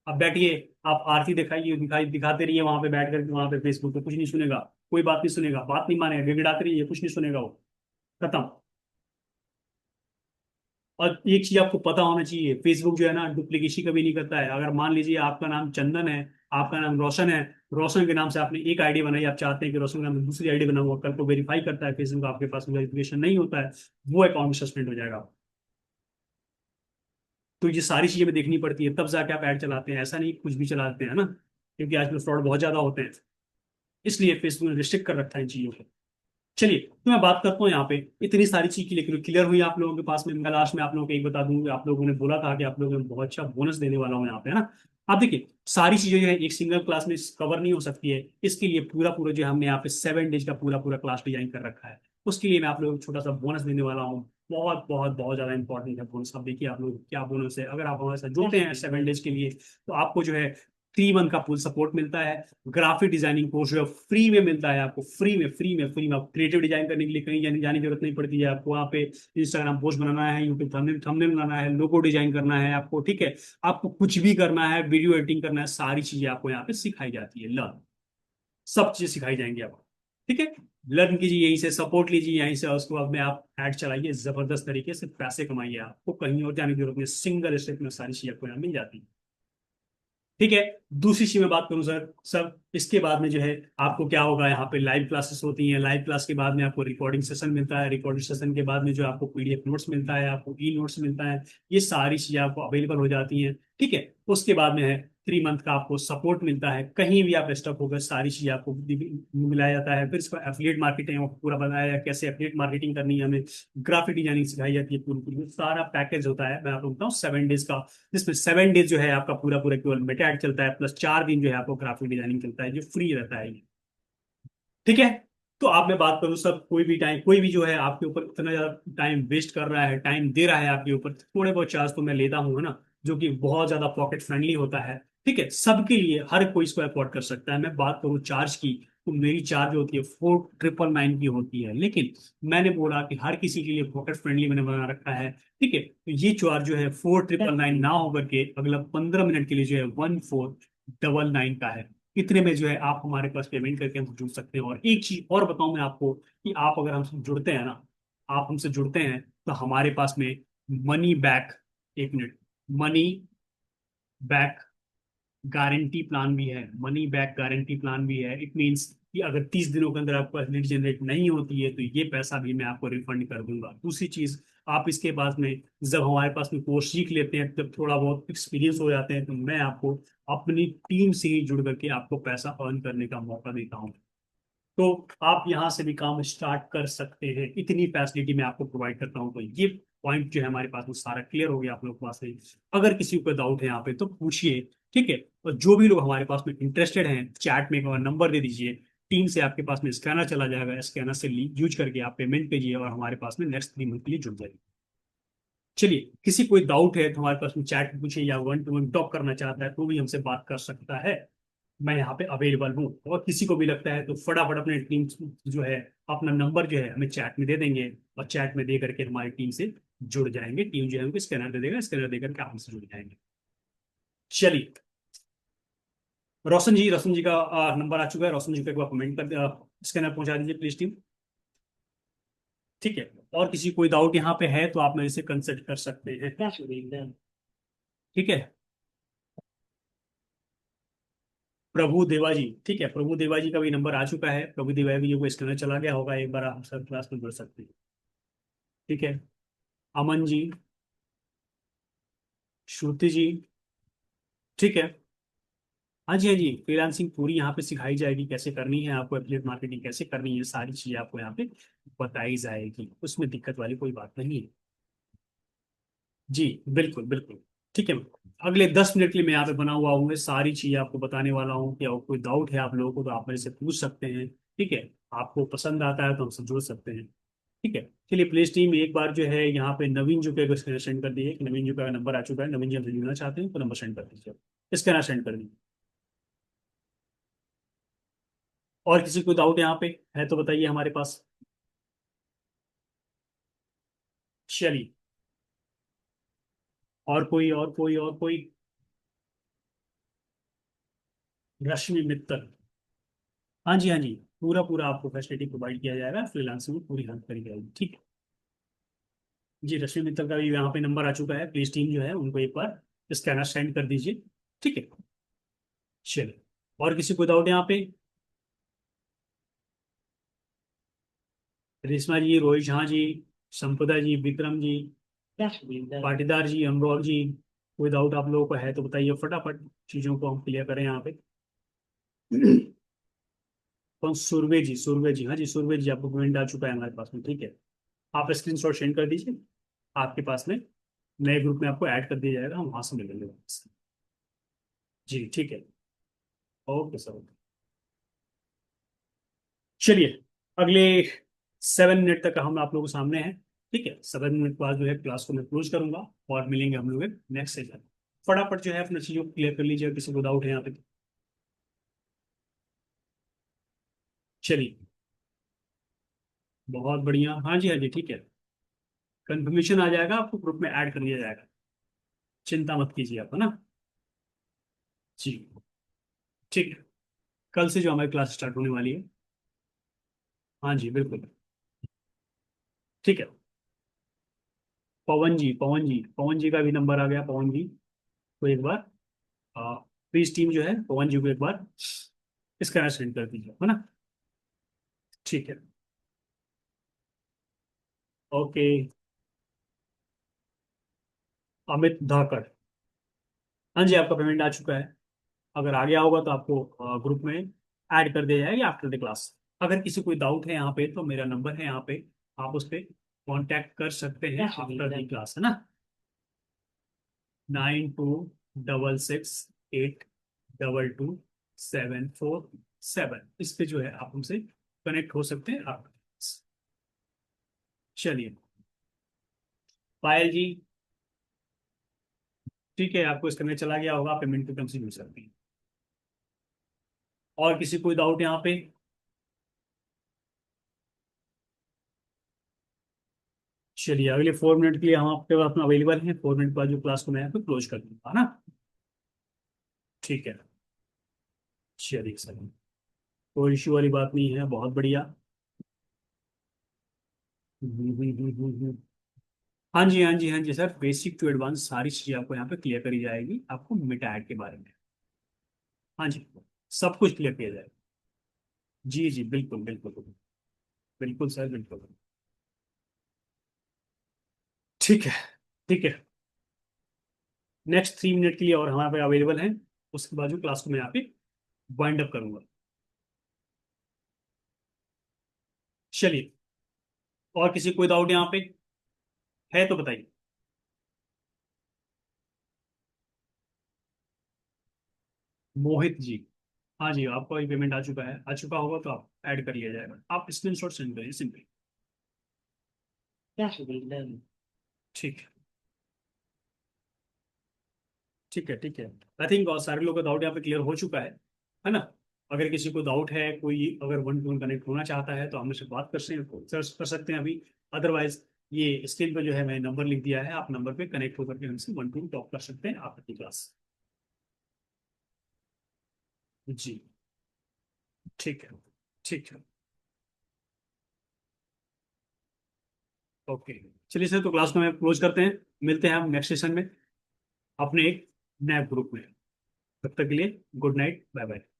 अब बैठिए, आप आरती दिखाइए, दिखाते रहिए वहां पे बैठ कर, वहां पे फेसबुक पे, कुछ नहीं सुनेगा, कोई बात नहीं सुनेगा, बात नहीं मानेगा, गिड़गिड़ाते रहिए, कुछ नहीं सुनेगा वो, खत्म। और एक चीज आपको पता होना चाहिए, फेसबुक जो है ना डुप्लीकेसी कभी नहीं करता है। अगर मान लीजिए आपका नाम चंदन है, आपका नाम रोशन है, रोशन के नाम से आपने एक आईडी बनाई, आप चाहते हैं कि रोशन के नाम से दूसरी आईडी बनाओ, कल को वेरीफाई करता है फेसबुक, आपके पास वेरिफिकेशन नहीं होता है, वो अकाउंट सस्पेंड हो जाएगा। तो ये सारी चीजें भी देखनी पड़ती है, तब जाके आप ऐड चलाते हैं। ऐसा नहीं कि कुछ भी चलाते हैं ना, क्योंकि आजकल फ्रॉड बहुत ज्यादा होते हैं, इसलिए फेसबुक ने रिस्ट्रिक्ट कर रखा है इन चीजों को। चलिए, तो मैं बात करता हूँ यहाँ पे, इतनी सारी चीज क्लियर क्लियर हुई आप लोगों के पास में। मैं लास्ट में आप लोगों को एक बता दूं कि आप लोगों ने बोला था कि आप लोगों ने बहुत अच्छा बोनस देने वाला हूँ यहाँ पे, है ना। आप देखिए, सारी चीजें जो है एक सिंगल क्लास में कवर नहीं हो सकती है। इसके लिए पूरा पूरा जो है हमने यहाँ पे 7 डेज का पूरा पूरा क्लास डिजाइन कर रखा है। उसके लिए मैं आप लोगों को छोटा सा बोनस देने वाला हूँ, बहुत बहुत बहुत ज्यादा इंपॉर्टेंट है बोनस। अब देखिए आप लोग क्या बोनस है, अगर आप हमारे साथ जुड़ते हैं 7 डेज के लिए, तो आपको जो है 3 मंथ का फुल सपोर्ट मिलता है। ग्राफिक डिजाइनिंग कोर्स जो है फ्री में मिलता है आपको, फ्री में आप क्रिएटिव डिजाइन करने के लिए कहीं जाने की जरूरत नहीं पड़ती है आपको। वहाँ पे इंस्टाग्राम पोस्ट बनाना है, यूट्यूब थंबनेल बनाना है, लोगो डिजाइन करना है आपको, ठीक है, आपको कुछ भी करना है, वीडियो एडिटिंग करना है, सारी चीजें आपको यहाँ पे सिखाई जाती है। लर्न, सब चीजें सिखाई जाएंगी आपको। ठीक है, लर्न कीजिए यहीं से, सपोर्ट लीजिए यहीं से, और उसके बाद में आप ऐड चलाइए, जबरदस्त तरीके से पैसे कमाइए, आपको कहीं और जाने की जरूरत नहीं, सिंगल स्टेप में सारी चीजें आपको यहाँ मिल जाती है। ठीक है, दूसरी चीज में बात करूं सर, इसके बाद में जो है आपको क्या होगा, यहाँ पे लाइव क्लासेस होती हैं। लाइव क्लास के बाद में आपको रिकॉर्डिंग सेशन मिलता है, रिकॉर्डिंग सेशन के बाद में जो आपको पीडीएफ नोट्स मिलता है, आपको ई नोट्स मिलता है, ये सारी चीजें आपको अवेलेबल हो जाती हैं। ठीक है, उसके बाद में है 3 मंथ का आपको सपोर्ट मिलता है, कहीं भी आप स्टक होकर सारी चीजें आपको मिलाया जाता है। फिर इसको एफिलिएट मार्केटिंग आपको पूरा बताया है, कैसे एफिलिएट मार्केटिंग करनी है, हमें ग्राफिक डिजाइनिंग सिखाई जाती है, पूरी पूरी सारा पैकेज होता है। मैं आपको बताऊँ 7 डेज का, जिसमें 7 डेज जो है आपका पूरा पूरा केवल मेटा एड चलता है, प्लस 4 दिन जो है आपको ग्राफिक डिजाइनिंग चलता है, जो फ्री रहता है। ठीक है। तो आप मैं बात करूं सब, कोई भी टाइम, कोई भी जो है आपके ऊपर इतना ज्यादा टाइम वेस्ट कर रहा है, टाइम दे रहा है आपके ऊपर, थोड़े बहुत चार्ज तो मैं लेता हूँ, है ना, जो कि बहुत ज्यादा पॉकेट फ्रेंडली होता है। ठीक है, सबके लिए, हर कोई इसको अफोर्ड कर सकता है। मैं बात करूँ चार्ज की, तो मेरी चार्ज होती है 4999 की होती है, लेकिन मैंने बोला कि हर किसी के लिए पॉकेट फ्रेंडली मैंने बना रखा है। ठीक है, तो ये चार्ज जो है 4999 ना होकर के अगला 15 मिनट के लिए जो है 1499 का है। इतने में जो है आप हमारे पास पेमेंट करके हमसे जुड़ सकते हैं। और एक चीज और बताऊं मैं आपको, कि आप अगर हमसे जुड़ते हैं ना, आप हमसे जुड़ते हैं, तो हमारे पास में money back, 1 minute, money back guarantee plan भी है। मनी बैक गारंटी प्लान भी है। इट मीन्स कि अगर 30 दिनों के अंदर आपको लीड जनरेट नहीं होती है, तो ये पैसा भी मैं आपको रिफंड कर दूंगा। दूसरी चीज, आप इसके बाद में जब हमारे पास में कोर्स सीख लेते हैं, जब थोड़ा बहुत एक्सपीरियंस हो जाते हैं, तो मैं आपको अपनी टीम से ही जुड़ करके आपको पैसा अर्न करने का मौका देता हूँ। तो आप यहाँ से भी काम स्टार्ट कर सकते हैं, इतनी फैसिलिटी मैं आपको प्रोवाइड करता हूँ। तो ये पॉइंट जो है हमारे पास वो सारा क्लियर हो गया आप लोग के पास में। अगर किसी को डाउट है यहाँ पे तो पूछिए। ठीक है, और जो भी लोग हमारे पास में इंटरेस्टेड हैं, चैट में एक बार नंबर दे दीजिए, टीम से आपके पास में स्कैनर चला जाएगा, स्कैनर से यूज करके आप पेमेंट कीजिए और हमारे पास में नेक्स्ट 3 मंथ के लिए जुड़ जाइए। चलिए, किसी कोई डाउट है तो हमारे पास में चैट पूछे, या 1 to 1 टॉक करना चाहता है तो भी हमसे बात कर सकता है। मैं यहाँ पे अवेलेबल हूँ। और किसी को भी लगता है तो फटाफट अपने टीम जो है, अपना नंबर जो है हमें चैट में दे देंगे, और चैट में दे करके हमारी टीम से जुड़ जाएंगे। टीम जो है उनको स्कैनर दे देगा, स्कैनर दे करके आप हमसे जुड़ जाएंगे। चलिए, रोशन जी का नंबर आ चुका है। रोशन जी को एक बार कमेंट कर, स्कैनर पहुंचा दीजिए प्लीज टीम। ठीक है, और किसी कोई डाउट यहाँ पे है तो आप मेरे से कंसल्ट कर सकते हैं। ठीक है, प्रभु देवाजी, ठीक है, प्रभु देवाजी का भी नंबर आ चुका है। प्रभु देवाजी को स्कैनर चला गया होगा, एक बार आप सर क्लास में जुड़ सकते हैं। ठीक है, अमन जी, श्रुति जी। ठीक है, हाँ जी, हाँ जी, फ्रीलांसिंग पूरी यहाँ पे सिखाई जाएगी, कैसे करनी है आपको, एफिलिएट मार्केटिंग कैसे करनी है, सारी चीजें आपको यहाँ पे बताई जाएगी, उसमें दिक्कत वाली कोई बात नहीं है। जी, बिल्कुल बिल्कुल। ठीक है, अगले 10 मिनट के लिए मैं यहाँ पे बना हुआ हूँ, मैं सारी चीजें आपको बताने वाला हूँ। कि और कोई डाउट है आप लोगों को तो आप मेरे से पूछ सकते हैं। ठीक है, आपको पसंद आता है तो हमसे जुड़ सकते हैं। ठीक है, चलिए प्लेस टीम एक बार जो है यहाँ पे नवीन जो के सेंड कर दिए, नवीन जो का नंबर आ चुका है, नवीन जी हमसे जुड़ना चाहते हैं तो नंबर सेंड कर दीजिए, इसका ना सेंड कर दीजिए। और किसी को डाउट यहाँ पे है तो बताइए हमारे पास। चलिए, और कोई। रश्मि मित्तल, हाँ जी, हाँ जी, पूरा पूरा आपको फैसिलिटी प्रोवाइड किया जाएगा, फ्रीलांसिंग में पूरी हेल्प करी जाएगी। ठीक है जी, रश्मि मित्तल का भी यहाँ पे नंबर आ चुका है। प्लीज टीम जो है उनको एक बार स्कैनर सेंड कर दीजिए। ठीक है, चलिए, और किसी को डाउट यहाँ पे। रेशमा जी, रोहित झा जी, संपदा जी, विक्रम जी, पाटीदार जी, अनुराग जी, कोई डाउट आप लोगों को है तो बताइए फटाफट, चीजों को हम क्लियर करें यहाँ पे। कौन, सुरवे जी, हाँ जी, सुरवे जी, आपको कमेंट आ चुका है हमारे पास में। ठीक है, आप स्क्रीन शॉट सेंड कर दीजिए, आपके पास में नए ग्रुप में आपको ऐड कर दिया जाएगा, हम वहां से मिलेंगे। जी, ठीक है, ओके सर। चलिए, अगले 7 मिनट तक हम आप लोगों के सामने हैं। ठीक है, 7 मिनट बाद जो है क्लास को मैं क्लोज करूंगा, और मिलेंगे हम लोग नेक्स्ट सेशन। फटाफट जो है अपनी चीजों को क्लियर कर लीजिए, किसी को डाउट है यहाँ पे। चलिए, बहुत बढ़िया, हाँ जी, हाँ जी, ठीक है, कंफर्मेशन आ जाएगा, आपको ग्रुप में ऐड कर दिया जाएगा, चिंता मत कीजिए आप, है ना। जी, ठीक है, कल से जो हमारी क्लास स्टार्ट होने वाली है। हाँ जी, बिल्कुल। ठीक है, पवन जी का भी नंबर आ गया। पवन जी को एक बार प्लीज टीम जो है पवन जी को एक बार इसका सेंड कर दीजिए, है ना। ठीक है, ओके। अमित धाकड़, हाँ जी, आपका पेमेंट आ चुका है। अगर आ गया होगा तो आपको ग्रुप में ऐड कर दिया जाएगा आफ्टर द क्लास। अगर किसी कोई डाउट है यहाँ पे तो मेरा नंबर है यहाँ पे, आप उस पर कॉन्टैक्ट कर सकते हैं आफ्टर द क्लास, है ना। 9266822747 इस पे जो है आप हमसे कनेक्ट हो सकते हैं आप। चलिए, पायल जी, ठीक है, आपको इसका में चला गया होगा, पेमेंट की कंसिडर मिल सकती है। और किसी कोई डाउट यहाँ पे? चलिए, अगले 4 मिनट के लिए हम आपके पास अवेलेबल हैं। 4 मिनट बाद जो क्लास को मैं यहाँ पे क्लोज कर दूंगा, है ना। ठीक है, चलिए सर, कोई इशू वाली बात नहीं है, बहुत बढ़िया। हाँ जी, हाँ जी, हाँ जी सर, बेसिक टू एडवांस सारी चीज़ें आपको यहाँ पे क्लियर करी जाएगी, आपको मेटा ऐड के बारे में। हाँ जी, सब कुछ क्लियर किया जाएगा। जी जी, बिल्कुल बिल्कुल। बिल्कुल सर, बिल्कुल। ठीक है, ठीक है। नेक्स्ट 3 मिनट के लिए और हमारे पे अवेलेबल हैं, उसके बाद जो क्लास को मैं यहाँ पे वाइंड अप करूंगा। चलिए, और किसी कोई डाउट यहाँ पे है तो बताइए। मोहित जी, हाँ जी, आपका भी पेमेंट आ चुका है, आ चुका होगा तो आप ऐड कर लिया जाएगा, आप स्क्रीनशॉट सेंड करिए सिंपली। ठीक है, ठीक है, ठीक है। आई थिंक सारे लोगों का डाउट यहाँ पे क्लियर हो चुका है ना। अगर किसी को डाउट है, कोई अगर वन टू वन कनेक्ट होना चाहता है तो हम मुझसे बात कर सकते हैं अभी। अदरवाइज ये स्क्रीन पर जो है मैंने नंबर लिख दिया है, आप नंबर पे कनेक्ट होकर के हमसे वन टू टॉक कर सकते हैं आपकी क्लास। जी, ठीक है, ठीक है। ओके, चलिए सर, तो क्लास को हम क्लोज करते हैं। मिलते हैं हम नेक्स्ट सेशन में अपने एक नए ग्रुप में। तब तक के लिए गुड नाइट, बाय बाय।